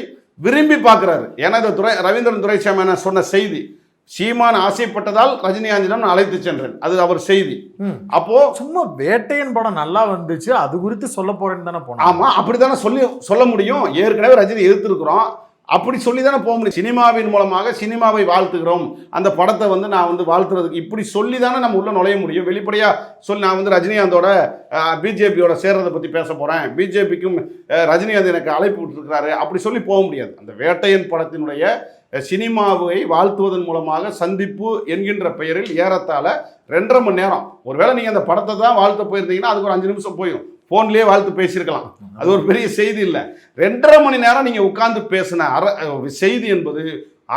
விரும்பி பார்க்கிறாரு. ஏன்னா இந்த ரவீந்திரன் துரைசாமி சொன்ன செய்தி, சீமான் ஆசைப்பட்டதால் ரஜினிகாந்திடம் நான் அழைத்து சென்றேன், அது அவர் செய்தி. அப்போ சும்மா வேட்டையன் படம் நல்லா வந்துச்சு, அது குறித்து சொல்ல போறேன்னு தானே போனோம். ஆமா, அப்படித்தானே சொல்ல முடியும். ஏற்கனவே ரஜினி எதிர்த்திருக்கிறோம், அப்படி சொல்லி தானே போக முடியும். சினிமாவின் மூலமாக சினிமாவை வாழ்த்துகிறோம், அந்த படத்தை நான் வாழ்த்துறதுக்கு இப்படி சொல்லி தானே நம்ம உள்ள நுழைய முடியும். வெளிப்படையா சொல்லி நான் ரஜினிகாந்தோட பிஜேபியோட சேர்றதை பற்றி பேச போறேன், பிஜேபிக்கும் ரஜினிகாந்த் எனக்கு அழைப்பு விட்டுருக்கிறாரு, அப்படி சொல்லி போக முடியாது. அந்த வேட்டையன் படத்தினுடைய சினிமாவை வாழ்த்துவதன் மூலமாக சந்திப்பு என்கின்ற பெயரில் ஏறத்தாழ 2.5 மணி நேரம். ஒருவேளை நீங்க அந்த படத்தை தான் வாழ்த்த போயிருந்தீங்கன்னா அதுக்கு ஒரு 5 நிமிஷம் போயிடும், போன்லயே வாழ்த்து பேசியிருக்கலாம், அது ஒரு பெரிய செய்தி இல்லை. 2.5 மணி நேரம் நீங்க உட்கார்ந்து பேசின செய்தி என்பது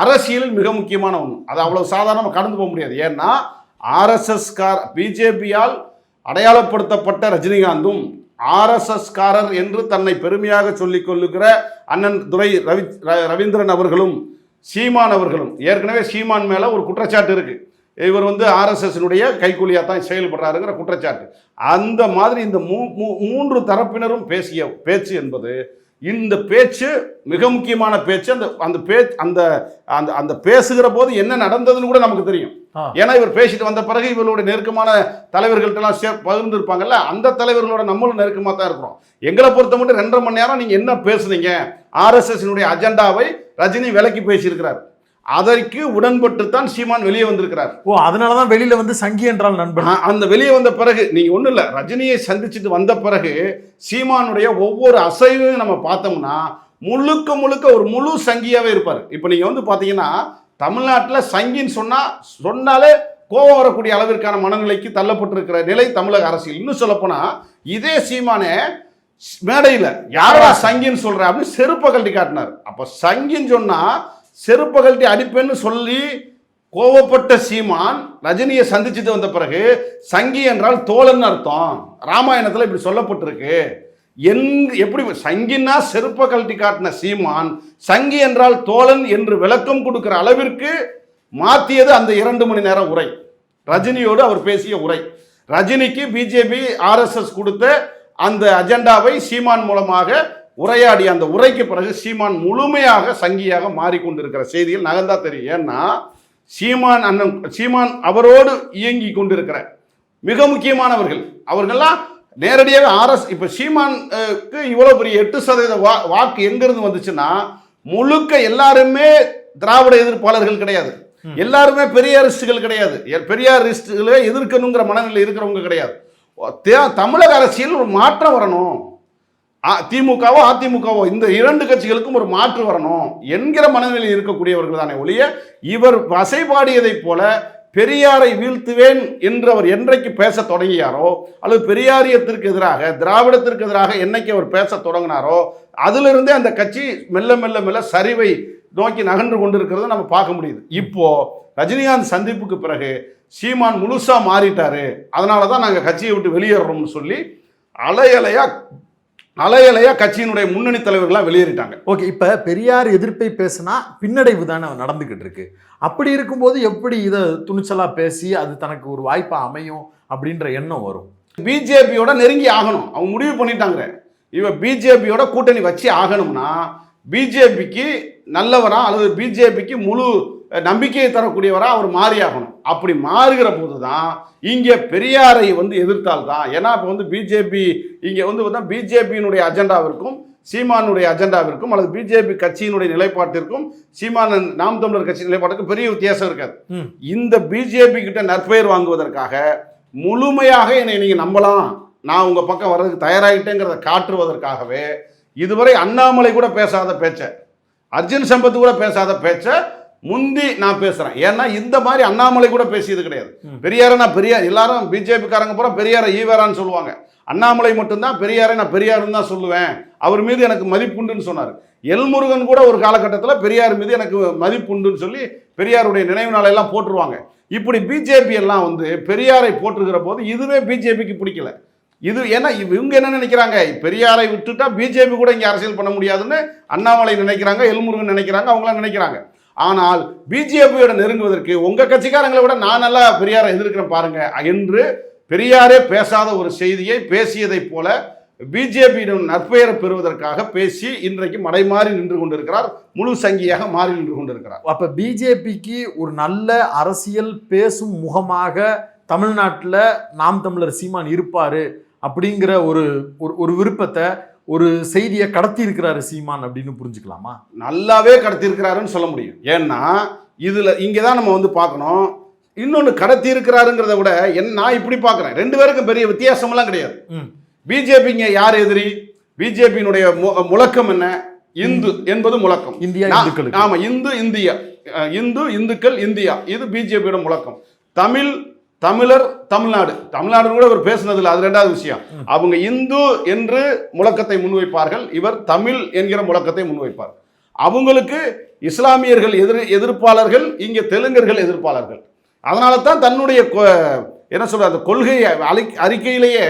அரசியலில் மிக முக்கியமான ஒன்று. அது அவ்வளவு சாதாரணமாக கடந்து போக முடியாது. ஏன்னா ஆர்எஸ்எஸ் பிஜேபியால் அடையாளப்படுத்தப்பட்ட ரஜினிகாந்தும் ஆர்எஸ்எஸ் காரர் என்று தன்னை பெருமையாக சொல்லிக் கொள்ளுகிற அண்ணன் ரவீந்திரன் அவர்களும் சீமான் அவர்களும், ஏற்கனவே சீமான் மேல ஒரு குற்றச்சாட்டு இருக்கு, இவர் ஆர்எஸ்எஸ்னுடைய கைக்கூலியாக தான் செயல்படுறாருங்கிற குற்றச்சாட்டு. அந்த மாதிரி இந்த 3 தரப்பினரும் பேசிய பேச்சு என்பது, இந்த பேச்சு மிக முக்கியமான பேச்சு. அந்த பேசுகிற போது என்ன நடந்ததுன்னு கூட நமக்கு தெரியும். ஏன்னா இவர் பேசிட்டு வந்த பிறகு இவர்களுடைய நெருக்கமான தலைவர்கள்ட்டெல்லாம் பகிர்ந்துருப்பாங்கல்ல, அந்த தலைவர்களோட நம்மளும் நெருக்கமாக தான் இருக்கிறோம். எங்களை பொறுத்த மட்டும் 2.5 மணி நேரம் நீங்க என்ன பேசுனீங்க, ஆர்எஸ்எஸ்னுடைய அஜெண்டாவை ரஜினி விலக்கி பேசியிருக்கிறார், அதற்கு உடன்பட்டு தான் சீமான் வெளியே வந்திருக்கிறார். அதனாலதான் வெளியில சங்கி என்றால் நண்பன். அந்த வெளியே வந்த பிறகு நீங்க ஒண்ணு இல்ல, ரஜினியை சந்திச்சுட்டு வந்த பிறகு சீமானுடைய ஒவ்வொரு அசைவையும் நம்ம பார்த்தோம்னா முழுக்க ஒரு முழு சங்கியாவே இருப்பார். இப்ப நீங்க பாத்தீங்கன்னா தமிழ்நாட்டில் சங்கின்னு சொன்னாலே கோபம் வரக்கூடிய அளவிற்கான மனநிலைக்கு தள்ளப்பட்டிருக்கிற நிலை தமிழக அரசியல். இன்னும் சொல்லப்போனா இதே சீமானே மேடையில் யாரா சங்கின்னு சொல்ற அப்படின்னு செருப்பை கழட்டி காட்டினார். அப்ப சங்கின்னு சொன்னா செருப்பை கழட்டி அடிப்பேன்னு சொல்லி கோவப்பட்ட சீமான் ரஜினியை சந்திச்சுட்டு வந்த பிறகு சங்கி என்றால் தோழன் அர்த்தம், ராமாயணத்தில் இப்படி சொல்லப்பட்டிருக்கு. எப்படி சங்கின்னா செருப்பை கழட்டி காட்டின சீமான் சங்கி என்றால் தோழன் என்று விளக்கம் கொடுக்கிற அளவிற்கு மாற்றியது அந்த 2 மணி நேரம் உரை, ரஜினியோடு அவர் பேசிய உரை. ரஜினிக்கு பிஜேபி ஆர்எஸ்எஸ் கொடுத்த அந்த அஜெண்டாவை சீமான் மூலமாக உரையாடி அந்த உரைக்கு பிறகு சீமான் முழுமையாக சங்கியாக மாறிக்கொண்டிருக்கிற செய்தியில் நகர்ந்தா தெரியும். ஏன்னா சீமான் அவரோடு இயங்கி கொண்டிருக்கிற மிக முக்கியமானவர்கள் அவர்கள்லாம் நேரடியாக இப்ப சீமானுக்கு இவ்வளவு பெரிய 8% வாக்கு எங்கிருந்து வந்துச்சுன்னா முழுக்க எல்லாருமே திராவிட எதிர்ப்பாளர்கள் கிடையாது, எல்லாருமே பெரியாரிஸ்டுகள் கிடையாது, பெரியாரிஸ்டுகளை எதிர்க்கணுங்கிற மனநிலை இருக்கிறவங்க கிடையாது. தமிழக அரசியல் ஒரு மாற்றம் வரணும், திமுகவோ அதிமுகவோ இந்த 2 கட்சிகளுக்கும் ஒரு மாற்று வரணும் என்கிற மனநிலையில் இருக்கக்கூடியவர்கள் தானே ஒழிய இவர் வசைபாடியதை போல பெரியாரை வீழ்த்துவேன் என்று அவர் என்றைக்கு பேச தொடங்கியாரோ அல்லது பெரியாரியத்திற்கு எதிராக திராவிடத்திற்கு எதிராக என்னைக்கு அவர் பேச தொடங்கினாரோ அதிலிருந்தே அந்த கட்சி மெல்ல மெல்ல மெல்ல சரிவை நோக்கி நகன்று கொண்டிருக்கிறத நம்ம பார்க்க முடியுது. இப்போ ரஜினிகாந்த் சந்திப்புக்கு பிறகு சீமான் முழுசா மாறிட்டாரு, அதனால தான் நாங்கள் கட்சியை விட்டு வெளியேறோம்னு சொல்லி அலையலையா கட்சியினுடைய முன்னணி தலைவர்களாக வெளியேறிட்டாங்க. ஓகே, இப்போ பெரியார் எதிர்ப்பை பேசினா பின்னடைவு தானே நடந்துகிட்டு இருக்கு. அப்படி இருக்கும்போது எப்படி இதை துணிச்சலாக பேசி அது தனக்கு ஒரு வாய்ப்பாக அமையும் அப்படின்ற எண்ணம் வரும்? பிஜேபியோட நெருங்கி ஆகணும், அவங்க முடிவு பண்ணிட்டாங்க. இவ பிஜேபியோட கூட்டணி வச்சு ஆகணும்னா பிஜேபிக்கு நல்லவரா அல்லது பிஜேபிக்கு முழு நம்பிக்கையை தரக்கூடியவரா அவர் மாறியாகணும். அப்படி மாறுகிற போது தான் இங்கே பெரியாரை வந்து எதிர்த்தால்தான். ஏன்னா இப்போ வந்து பிஜேபி இங்கே வந்து பிஜேபியினுடைய அஜெண்டாவிற்கும் சீமானுடைய அஜெண்டாவிற்கும் அல்லது பிஜேபி கட்சியினுடைய நிலைப்பாட்டிற்கும் சீமான் நாம் தமிழர் கட்சி நிலைப்பாட்டுக்கும் பெரிய வித்தியாசம் இருக்காது. இந்த பிஜேபி கிட்ட நற்பெயர் வாங்குவதற்காக முழுமையாக என்னை நீங்க நம்பலாம், நான் உங்க பக்கம் வர்றதுக்கு தயாராகிட்டேங்கிறத காட்டுவதற்காகவே இதுவரை அண்ணாமலை கூட பேசாத பேச்ச, அர்ஜுன் சம்பத் கூட பேசாத பேச்ச முந்தி நான் பேசுறேன். ஏன்னா இந்த மாதிரி அண்ணாமலை கூட பேசியது கிடையாது. பெரியாரை நான் பெரியார், எல்லாரும் பிஜேபி காரங்க பூரா பெரியாரை ஈவேரான்னு சொல்லுவாங்க. அண்ணாமலை மட்டும்தான் பெரியாரை நான் பெரியாருன்னு தான் சொல்லுவேன், அவர் மீது எனக்கு மதிப்புண்டுன்னு சொன்னார். எல்முருகன் கூட ஒரு காலகட்டத்தில் பெரியார் மீது எனக்கு மதிப்புண்டுன்னு சொல்லி பெரியாருடைய நினைவு நாளெல்லாம் போட்டுருவாங்க. இப்படி பிஜேபி எல்லாம் வந்து பெரியாரை போட்டுருக்கிற போது இதுவே பிஜேபிக்கு பிடிக்கல. இது ஏன்னா இவங்க என்ன நினைக்கிறாங்க, பெரியாரை விட்டுட்டா பிஜேபி கூட இங்கே அரசியல் பண்ண முடியாதுன்னு அண்ணாமலை நினைக்கிறாங்க, எல்முருகன் நினைக்கிறாங்க, அவங்களாம் நினைக்கிறாங்க. ஆனால் பிஜேபியோட நெருங்குவதற்கு உங்க கட்சிக்காரங்களை விட நான் நல்லா பெரியாரை எதிர்க்கிறேன் பாருங்க என்று பெரியாரே பேசாத ஒரு செய்தியை பேசியதை போல பிஜேபியிடம் நற்பெயரை பெறுவதற்காக பேசி இன்றைக்கு மடைமாறி நின்று கொண்டிருக்கிறார், முழு சங்கியாக மாறி நின்று கொண்டிருக்கிறார். அப்ப பிஜேபிக்கு ஒரு நல்ல அரசியல் பேசும் முகமாக தமிழ்நாட்டில் நாம் தமிழர் சீமான் இருப்பாரு அப்படிங்கிற ஒரு விருப்பத்தை, ஒரு செய்தியை கடத்தி இருக்கிறாரு சீமான் அப்படின்னு புரிஞ்சுக்கலாமா? நல்லாவே கடத்தி இருக்கிறாருன்னு சொல்ல முடியும். ஏன்னா இதுல இங்கதான் நம்ம வந்து பார்க்கணும். இன்னொன்று கடத்தி இருக்கிறாருங்கிறத விட நான் இப்படி பார்க்குறேன், ரெண்டு பேருக்கும் பெரிய வித்தியாசமெல்லாம் கிடையாது. பிஜேபிங்க யார் எதிரி? பிஜேபியினுடைய முழக்கம் என்ன? இந்து என்பது முழக்கம். இந்தியா இந்துக்கள். ஆமா, இந்து இந்தியா, இந்து இந்துக்கள் இந்தியா, இது பிஜேபியோட முழக்கம். தமிழர் தமிழ்நாடு, தமிழ்நாடு கூட இவர் பேசுனதில்லை, அது ரெண்டாவது விஷயம். அவங்க இந்து என்று முழக்கத்தை முன்வைப்பார்கள், இவர் தமிழ் என்கிற முழக்கத்தை முன்வைப்பார். அவங்களுக்கு இஸ்லாமியர்கள் எதிர்ப்பாளர்கள், இங்கே தெலுங்கர்கள் எதிர்ப்பாளர்கள். அதனால தான் தன்னுடைய என்ன சொல்ற அந்த கொள்கை அறிக்கையிலேயே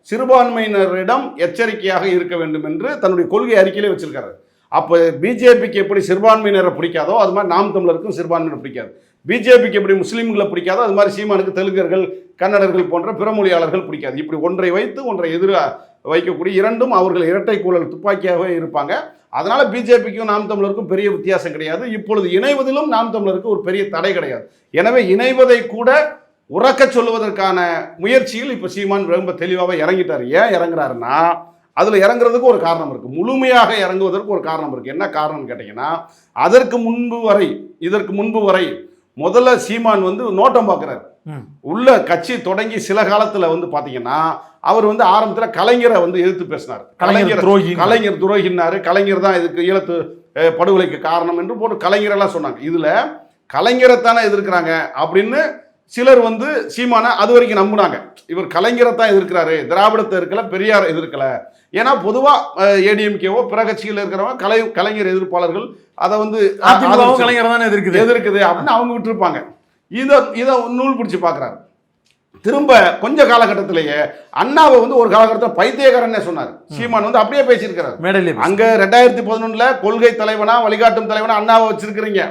சிறுபான்மையினரிடம் எச்சரிக்கையாக இருக்க வேண்டும் என்று தன்னுடைய கொள்கை அறிக்கையிலே வச்சிருக்காரு. அப்போ பிஜேபிக்கு எப்படி சிறுபான்மையினரை பிடிக்காதோ அது மாதிரி நாம் தமிழருக்கும் சிறுபான்மையினர் பிடிக்காது. பிஜேபிக்கு எப்படி முஸ்லீம்களை பிடிக்காதோ அது மாதிரி சீமானுக்கு தெலுங்கர்கள், கன்னடர்கள் போன்ற பிற மொழியாளர்கள் பிடிக்காது. இப்படி ஒன்றை வைத்து ஒன்றை எதிராக வைக்கக்கூடிய இரண்டும் அவர்கள் இரட்டை கூழல் துப்பாக்கியாகவே இருப்பாங்க. அதனால பிஜேபிக்கும் நாம் தமிழருக்கும் பெரிய வித்தியாசம் கிடையாது. இப்பொழுது இணைவதிலும் நாம் தமிழருக்கு ஒரு பெரிய தடை கிடையாது. எனவே இணைவதை கூட உறக்க சொல்லுவதற்கான முயற்சியில் இப்போ சீமான் ரொம்ப தெளிவாக இறங்கிட்டார். ஏன் இறங்குறாருன்னா அதில் இறங்குறதுக்கு ஒரு காரணம் இருக்குது, முழுமையாக இறங்குவதற்கு ஒரு காரணம் இருக்குது. என்ன காரணம்னு கேட்டிங்கன்னா, இதற்கு முன்பு வரை முதல்ல சீமான் வந்து நோட்டம் பார்க்குறாரு. உள்ள கட்சி தொடங்கி சில காலத்தில் வந்து பார்த்தீங்கன்னா அவர் வந்து ஆரம்பத்தில் கலைஞரை வந்து எதிர்த்து பேசினார். கலைஞர் துரோகினாரு, கலைஞர் தான் இதுக்கு ஈழத்து படுகொலைக்கு காரணம் என்று போட்டு கலைஞரெல்லாம் சொன்னாங்க. இதில் கலைஞரைத்தானே எதிர்க்கிறாங்க அப்படின்னு சிலர் வந்து சீமானை அது வரைக்கும் நம்பினாங்க. இவர் கலைஞரை தான் எதிர்க்கிறாரு, திராவிடத்தை இருக்கல, பெரியார் எதிர்க்கல. ஏன்னா பொதுவாக ஏடிஎம்கேவோ பிற கட்சிகள் இருக்கிறவங்க கலைஞர் எதிர்ப்பாளர்கள் அதை வந்து கலைஞர் தான் எதிர்க்குது அப்படின்னு அவங்க விட்டுருப்பாங்க. இதை நூல் பிடிச்சி பார்க்குறாரு. திரும்ப கொஞ்ச காலகட்டத்திலேயே அண்ணாவை வந்து ஒரு காலகட்டத்தில் பைத்தியக்காரன்னே சொன்னார். சீமான் வந்து அப்படியே பேசியிருக்கிறார் மேடையிலே. அங்கே 2011 கொள்கை தலைவனா வழிகாட்டும் தலைவனா அண்ணாவை வச்சிருக்கிறீங்க.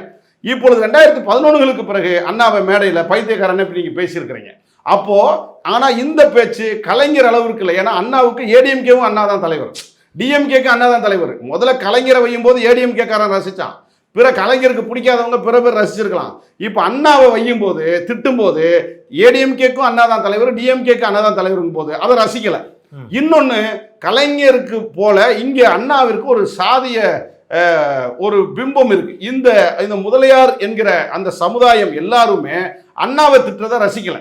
இப்பொழுது 2011களுக்கு பிறகு அண்ணாவை மேடையில் பைத்தியக்காரன் இப்படி நீங்கள் பேசியிருக்கிறீங்க. அப்போ ஆனால் இந்த பேச்சு கலைஞர் அளவுக்கு இல்லை. ஏன்னா அண்ணாவுக்கு ஏடிஎம்கேவும் அண்ணா தான் தலைவர், டிஎம்கேக்கு அண்ணா தான் தலைவர். முதல்ல கலைஞரை வையும் போது ஏடிஎம்கேக்காரன் ரசித்தான், பிற கலைஞருக்கு பிடிக்காதவங்க பிற பேர் ரசிச்சிருக்கலாம். இப்போ அண்ணாவை வையும் போது திட்டும் போது ஏடிஎம்கேக்கும் அண்ணா தான் தலைவர், டிஎம்கேக்கு அண்ணா தான் தலைவரும் போது அதை ரசிக்கலை. இன்னொன்று, கலைஞருக்கு போல இங்கே அண்ணாவிற்கு ஒரு சாதிய ஒரு பிம்பம் இருக்கு. இந்த முதலியார் என்கிற அந்த சமுதாயம் எல்லாருமே அண்ணாவை திட்டத்தை ரசிக்கலை.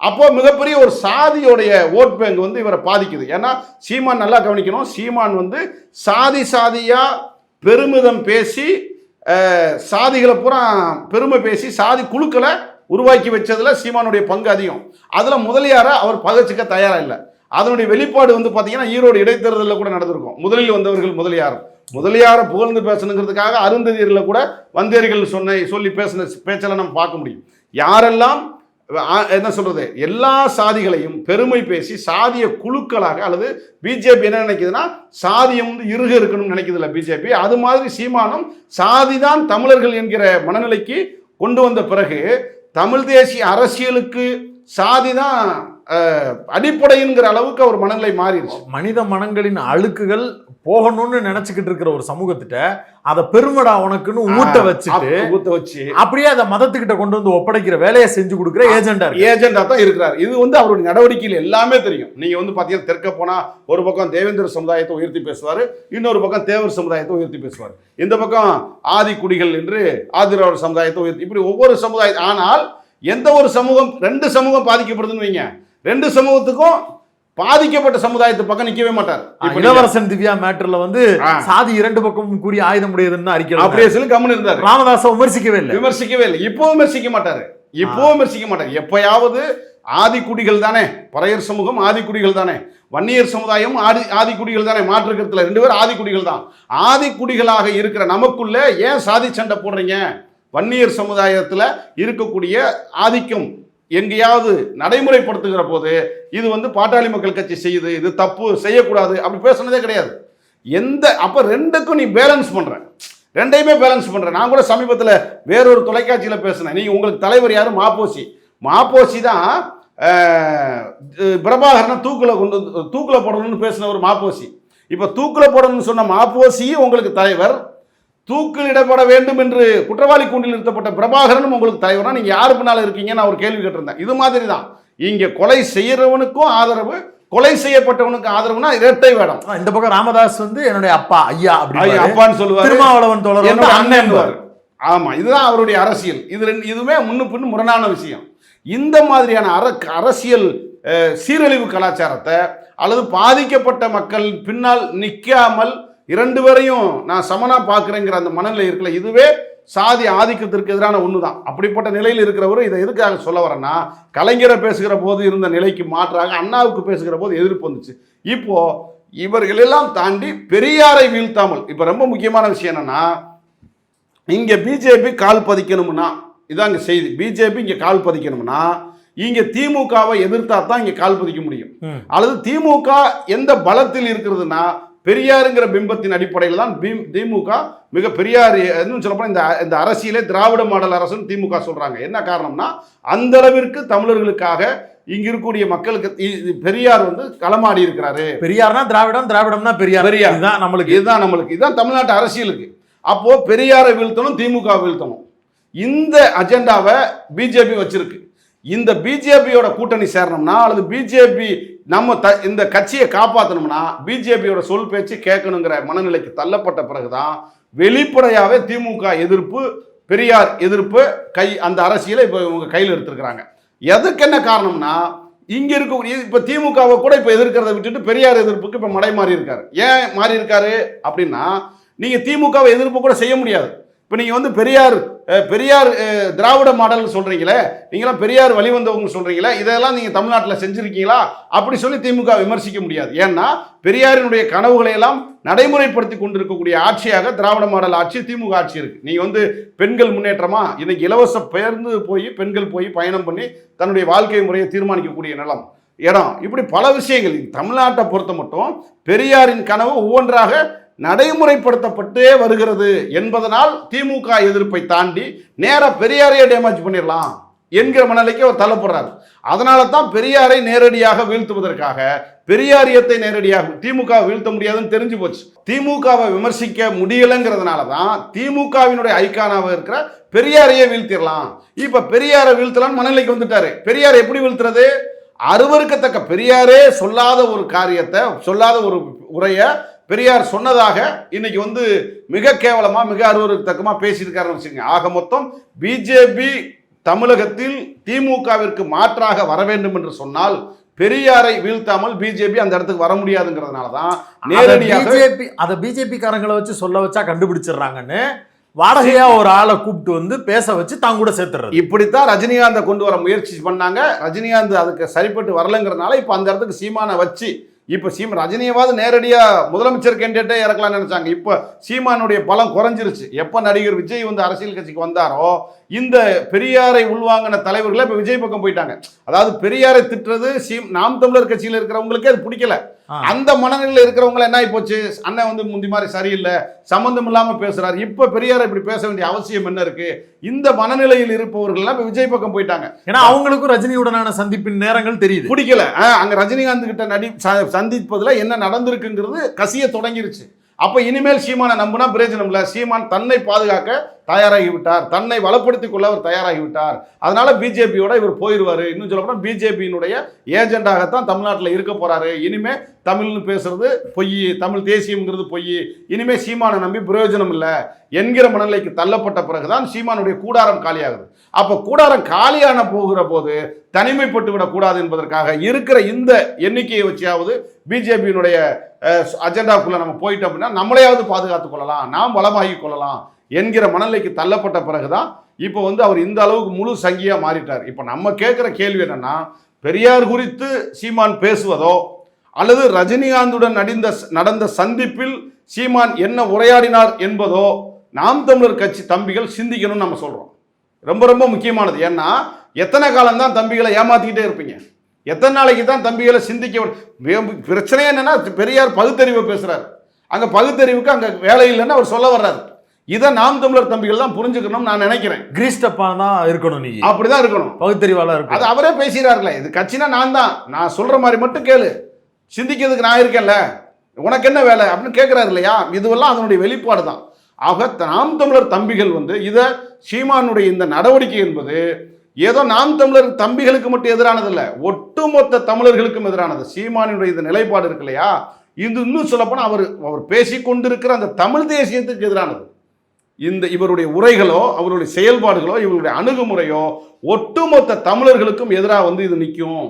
அப்போ மிகப்பெரிய ஒரு சாதியோடைய ஓட் பேங்க் வந்து இவரை பாதிக்குது. ஏன்னா சீமான் நல்லா கவனிக்கணும், சீமான் வந்து சாதியா பெருமிதம் பேசி சாதிகளை பூரா பெருமை பேசி சாதி குழுக்களை உருவாக்கி வச்சதுல சீமானுடைய பங்கு அதிகம். அதுல முதலியாரை அவர் பகச்சிக்க தயாரா இல்லை. அதனுடைய வெளிப்பாடு வந்து பார்த்தீங்கன்னா ஈரோடு இடைத்தேர்தலில் கூட நடந்திருக்கும். முதலில் வந்தவர்கள் முதலியாரை புகழ்ந்து பேசணுங்கிறதுக்காக அருந்ததியரில் கூட வந்தேரிகள் சொல்லி பேசின பேச்செல்லாம் நம்ம பார்க்க முடியும். யாரெல்லாம் என்ன சொல்றது, எல்லா சாதிகளையும் பெருமை பேசி சாதிய குழுக்களாக, அல்லது பிஜேபி என்ன நினைக்குதுன்னா சாதியம் வந்து இறுக இருக்கணும்னு நினைக்குதுல்ல பிஜேபி, அது மாதிரி சீமானும் சாதிதான் தமிழர்கள் என்கிற மனநிலைக்கு கொண்டு வந்த பிறகு தமிழ் தேசிய அரசியலுக்கு சாதி தான் அடிப்படைங்கிற அளவுக்கு அவர் மனநிலை மாறிடுச்சு. மனித மனங்களின் அழுக்குகள் போகணும்னு நினைச்சுக்கிட்டு இருக்கிற ஒரு சமூகத்திட்ட அதை பெருமடா உனக்குன்னு ஊட்ட வச்சு அப்படியே அதை மதத்துக்கிட்ட கொண்டு வந்து ஒப்படைக்கிற வேலையை செஞ்சு கொடுக்குற ஏஜெண்டா தான் இருக்கிறார். இது வந்து அவருடைய நடவடிக்கையில் எல்லாமே தெரியும். நீங்க வந்து பாத்தீங்கன்னா தெற்க போனா ஒரு பக்கம் தேவேந்திர சமுதாயத்தை உயர்த்தி பேசுவாரு, இன்னொரு பக்கம் தேவர் சமுதாயத்தை உயர்த்தி பேசுவார், இந்த பக்கம் ஆதி குடிகள் என்று ஆதிராவிட சமுதாயத்தை உயர்த்தி, இப்படி ஒவ்வொரு சமுதாயம். ஆனால் எந்த ஒரு சமூகம், ரெண்டு சமூகம் பாதிக்கப்படுதுன்னு வைங்க, ரெண்டு சமூகத்துக்கும் பாதிக்கப்பட்ட சமுதாயத்து பக்கம் நிக்கவே மாட்டார். இளவரசன் திவ்யா மேட்டர்ல வந்து சாதி இரண்டு பக்கமும் கூறி ஆயுதம் உடையதுன்னு அறிக்கை அப்படியே சொல்லி கம்முன்னு இருந்தார். ராமதாஸை விமர்சிக்கவே இல்லை. இப்போ விமர்சிக்க மாட்டாரு. எப்பயாவது ஆதிக்குடிகள் தானே, பறையர் சமூகம் ஆதிக்குடிகள் தானே, வன்னியர் சமுதாயம் ஆதிக்குடிகள் தானே, மாற்றுக்கிறதுல ரெண்டு பேரும் ஆதிக்குடிகள் தான். ஆதிக்குடிகளாக இருக்கிற நமக்குள்ள ஏன் சாதி சண்டை போடுறீங்க? வன்னியர் சமுதாயத்துல இருக்கக்கூடிய ஆதிக்கம் எங்கேயாவது நடைமுறைப்படுத்துகிற போது இது வந்து பாட்டாளி மக்கள் கட்சி செய்யுது, இது தப்பு, செய்யக்கூடாது அப்படி பேசுனதே கிடையாது. அப்ப ரெண்டுக்கும் நீ பேலன்ஸ் பண்ற, ரெண்டையுமே பேலன்ஸ் பண்ற. நான் கூட சமீபத்தில் வேறொரு தொலைக்காட்சியில் பேசினேன். நீங்க உங்களுக்கு தலைவர் யாரு? மாப்போசி தான் பிரபாகரனை தூக்குல போடணும்னு பேசின ஒரு மாப்போசி. இப்ப தூக்குல போடணும்னு சொன்ன மாப்போசி உங்களுக்கு தலைவர், தூக்கிலிடப்பட வேண்டும் என்று குற்றவாளி கூண்டில் நிறுத்தப்பட்ட பிரபாகரனும் உங்களுக்கு தலைவரா? நீங்க யாரு பின்னால இருக்கீங்கன்னு நான் ஒரு கேள்வி கேட்டிருந்தேன். இது மாதிரி தான் இங்க கொலை செய்யறவனுக்கும் ஆதரவு, கொலை செய்யப்பட்டவனுக்கு ஆதரவுனா இரட்டை வேடம். இந்த பக்கம் ராமதாஸ் வந்து என்னுடைய அப்பா ஐயா அப்படி அப்பான்னு சொல்லுவாரு, திருமாவளவன் தோழர் அண்ணன். ஆமா, இதுதான் அவருடைய அரசியல். இதுவே முன்னு பின்னு முரணான விஷயம். இந்த மாதிரியான அரசியல் சீரழிவு கலாச்சாரத்தை அல்லது பாதிக்கப்பட்ட மக்கள் பின்னால் நிற்காமல் இரண்டு பேரையும் நான் சமனா பார்க்குறேங்கிற அந்த மனநிலை இருக்குல்ல, இதுவே சாதி ஆதிக்கத்திற்கு எதிரான ஒன்று தான். அப்படிப்பட்ட நிலையில் இருக்கிறவர் இதை எதுக்காக சொல்ல வரேன்னா, கலைஞரை பேசுகிற போது இருந்த நிலைக்கு மாற்றாக அண்ணாவுக்கு பேசுகிற போது எதிர்ப்பு வந்துச்சு. இப்போ இவர்களெல்லாம் தாண்டி பெரியாரை வீழ்த்தாமல், இப்போ ரொம்ப முக்கியமான விஷயம் என்னன்னா, இங்கே பிஜேபி கால் பதிக்கணும்னா, இதாங்க செய்தி, பிஜேபி இங்கே கால் பதிக்கணும்னா இங்கே திமுகவை எதிர்த்தா தான் இங்கே கால் பதிக்க முடியும். அல்லது திமுக எந்த பலத்தில் இருக்கிறதுனா பெரியாருங்கிற பிம்பத்தின் அடிப்படையில் தான் திமுக மிக பெரியார் சொல்லப்போனால் இந்த அரசியலே திராவிட மாடல் அரசுன்னு திமுக சொல்றாங்க. என்ன காரணம்னா, அந்த அளவிற்கு தமிழர்களுக்காக இங்க இருக்கக்கூடிய மக்களுக்கு பெரியார் வந்து களமாடி இருக்கிறாரு. பெரியார்னா திராவிடம், திராவிடம்னா பெரியார். இதுதான் நம்மளுக்கு இதுதான் தமிழ்நாட்டு அரசியலுக்கு. அப்போ பெரியாரை வீழ்த்தணும், திமுக வீழ்த்தணும், இந்த அஜெண்டாவை பிஜேபி வச்சிருக்கு. இந்த பிஜேபியோட கூட்டணி சேரணும்னா அல்லது பிஜேபி இந்த கட்சியை காப்பாற்றணும்னா பிஜேபியோட சொல் பேச்சு கேட்கணுங்கிற மனநிலைக்கு தள்ளப்பட்ட பிறகுதான் வெளிப்படையாவே திமுக எதிர்ப்பு, பெரியார் எதிர்ப்பு அந்த அரசியலை இப்போ இவங்க கையில் எடுத்திருக்கிறாங்க. எதுக்கு என்ன காரணம்னா, இங்க இருக்கக்கூடிய இப்ப திமுகவை கூட இப்ப எதிர்க்கிறத விட்டுட்டு பெரியார் எதிர்ப்புக்கு இப்ப மடை மாறி இருக்காரு. ஏன் மாறி இருக்காரு அப்படின்னா, நீங்க திமுகவை எதிர்ப்பு கூட செய்ய முடியாது. இப்போ நீங்கள் வந்து பெரியார் திராவிட மாடல்னு சொல்கிறீங்களே, நீங்களாம் பெரியார் வழிவந்தவங்க சொல்கிறீங்களே, இதெல்லாம் நீங்கள் தமிழ்நாட்டில் செஞ்சுருக்கீங்களா அப்படி சொல்லி திமுக விமர்சிக்க முடியாது. ஏன்னா பெரியாரினுடைய கனவுகளை எல்லாம் நடைமுறைப்படுத்தி கொண்டிருக்கக்கூடிய ஆட்சியாக திராவிட மாடல் ஆட்சி திமுக ஆட்சி இருக்குது. நீங்கள் வந்து பெண்கள் முன்னேற்றமா, இன்னைக்கு இலவச பெயர்ந்து போய் பெண்கள் போய் பயணம் பண்ணி தன்னுடைய வாழ்க்கை முறையை தீர்மானிக்கக்கூடிய இடம், இப்படி பல விஷயங்கள் தமிழ்நாட்டை பொறுத்த மட்டும் பெரியாரின் கனவு ஒவ்வொன்றாக நடைமுறைப்படுத்தப்பட்டே வருகிறது என்பதனால் திமுக எதிர்ப்பை தாண்டி நேர பெரியாரையே டேமேஜ் பண்ணிடலாம் என்கிற மனநிலைக்கு அவர் தள்ளப்படுறாரு. அதனால தான் பெரியாரை நேரடியாக வீழ்த்துவதற்காக பெரியாரியத்தை நேரடியாக திமுக வீழ்த்த முடியாதுன்னு தெரிஞ்சு போச்சு. திமுகவை விமர்சிக்க முடியலைங்கிறதுனால தான் திமுகவினுடைய ஐக்கானாக இருக்கிற பெரியாரையே வீழ்த்திடலாம். இப்ப பெரியாரை வீழ்த்தலாம்னு மனநிலைக்கு வந்துட்டாரு. பெரியார் எப்படி வீழ்த்துறது? அருவருக்கத்தக்க பெரியாரே சொல்லாத ஒரு காரியத்தை, சொல்லாத ஒரு உரையை பெரியார் சொன்னதாக இன்னைக்கு வந்து மிக கேவலமா, மிக அருவருக்கத்தக்கமா பேசியிருக்காருன்னு வச்சுக்கோங்க. ஆக மொத்தம் பிஜேபி தமிழகத்தில் திமுகவிற்கு மாற்றாக வர வேண்டும் என்று சொன்னால் பெரியாரை வீழ்த்தாமல் பிஜேபி அந்த இடத்துக்கு வர முடியாதுங்கிறதுனால தான் நேரடியாக பிஜேபி காரங்களை வச்சு சொல்ல வச்சா கண்டுபிடிச்சிடுறாங்கன்னு வாடகையா ஒரு ஆளை கூப்பிட்டு வந்து பேச வச்சு தான் கூட சேர்த்துறது. இப்படித்தான் ரஜினிகாந்தை கொண்டு வர முயற்சி பண்ணாங்க. ரஜினிகாந்த் அதுக்கு சரிப்பட்டு வரலங்கிறதுனால இப்ப அந்த இடத்துக்கு சீமானை வச்சு இப்ப ரஜினியவாது நேரடியா முதலமைச்சர் கேண்டிடேட்டே இறக்கலாம்னு நினைச்சாங்க. இப்ப சீமானுடைய பலம் குறைஞ்சிருச்சு. எப்ப நடிகர் விஜய் வந்து அரசியல் கட்சிக்கு வந்தாரோ இந்த பெரியாரை உள்வாங்கின தலைவர்களே இப்ப விஜய் பக்கம் போயிட்டாங்க. அதாவது பெரியாரை திட்டுறது நாம் தமிழர் கட்சியில் இருக்கிறவங்களுக்கே அது பிடிக்கல. அந்த மனநிலையில் இருக்கிறவங்க என்ன ஆகி போச்சு, அண்ணன் வந்து முந்தி மாதிரி சரியில்லை, சம்பந்தம் இல்லாம பேசுறாரு, இப்ப பெரியாரை இப்படி பேச வேண்டிய அவசியம் என்ன இருக்கு, இந்த மனநிலையில் இருப்பவர்கள் எல்லாம் விஜய் பக்கம் போயிட்டாங்க. ஏன்னா அவங்களுக்கும் ரஜினியுடனான சந்திப்பின் நேரங்கள் தெரியுது, பிடிக்கல. அங்க ரஜினிகாந்த் கிட்ட சந்திப்பதுல என்ன நடந்திருக்குங்கிறது கசிய தொடங்கிருச்சு. அப்ப இனிமேல் சீமானை நம்பினா பிரயோஜனம் இல்லை. சீமான் தன்னை பாதுகாக்க தயாராகிவிட்டார், தன்னை வளப்படுத்திக் கொள்ள அவர் தயாராகிவிட்டார். அதனால பிஜேபியோட இவர் போயிடுவாரு. இன்னும் சொல்ல போனா பிஜேபியினுடைய ஏஜெண்டாகத்தான் தமிழ்நாட்டில் இருக்க போறாரு. இனிமே தமிழ்னு பேசுறது பொய், தமிழ் தேசியம்ங்கிறது பொய், இனிமே சீமானை நம்பி பிரயோஜனம் இல்லை என்கிற மனநிலைக்கு தள்ளப்பட்ட பிறகுதான் சீமானுடைய கூடாரம் காலியாகுது. அப்ப கூடாரம் காலியான போகிற போது தனிமைப்பட்டு விடக்கூடாது என்பதற்காக இருக்கிற இந்த எண்ணிக்கையை வச்சாவது பிஜேபியினுடைய அஜெண்டாக்குள்ள நம்ம போயிட்டோம் அப்படின்னா நம்மளையாவது பாதுகாத்துக் கொள்ளலாம், நாம் வளமாகி கொள்ளலாம் என்கிற மனநிலைக்கு தள்ளப்பட்ட பிறகுதான் இப்போ வந்து அவர் இந்த அளவுக்கு முழு சங்கியா மாறிட்டார். இப்போ நம்ம கேட்குற கேள்வி என்னன்னா, பெரியார் குறித்து சீமான் பேசுவதோ அல்லது ரஜினிகாந்துடன் நடந்த சந்திப்பில் சீமான் என்ன உரையாடினார் என்பதோ நாம் தமிழர் கட்சி தம்பிகள் சிந்திக்கணும்னு நம்ம சொல்றோம். ரொம்ப ரொம்ப முக்கியமானது. ஏன்னா எத்தனை காலம் தான் தம்பிகளை ஏமாத்திக்கிட்டே இருப்பீங்க, எத்தனை நாளைக்கு தான் தம்பிகளை சிந்திக்க. பிரச்சனை என்னன்னா, பெரியார் பகுத்தறிவை பேசுறாரு, அங்க பகுத்தறிவுக்கு அங்க வேலை இல்லைன்னு அவர் சொல்ல வர்றாரு. இதை நாம் தமிழர் தம்பிகள் தான் புரிஞ்சுக்கணும் நான் நினைக்கிறேன். கிரீஸ்டப்பா தான் இருக்கணும், நீ அப்படிதான் இருக்கணும், பகுத்தறிவாளா இருக்கும். அது அவரே பேசுகிறார்களே, இது கட்சினா நான் சொல்ற மாதிரி மட்டும் கேளு, சிந்திக்கிறதுக்கு நான் இருக்கேன்ல, உனக்கு என்ன வேலை அப்படின்னு கேட்கிறாரு இல்லையா. இதுவெல்லாம் அதனுடைய வெளிப்பாடு தான். ஆக நாம் தமிழர் தம்பிகள் வந்து இதை சீமானுடைய இந்த நடவடிக்கை என்பது ஏதோ நாம் தமிழர் தம்பிகளுக்கு மட்டும் எதிரானது இல்லை, ஒட்டுமொத்த தமிழர்களுக்கும் எதிரானது. சீமானுடைய இந்த நிலைப்பாடு இருக்கு இல்லையா, இது இன்னும் சொல்லப்போனால் அவர் பேசிக்கொண்டிருக்கிற அந்த தமிழ் தேசியத்துக்கு எதிரானது. இந்த இவருடைய உரைகளோ அவருடைய செயல்பாடுகளோ இவருடைய அணுகுமுறையோ ஒட்டுமொத்த தமிழர்களுக்கும் எதிராக வந்து இது நிற்கும்.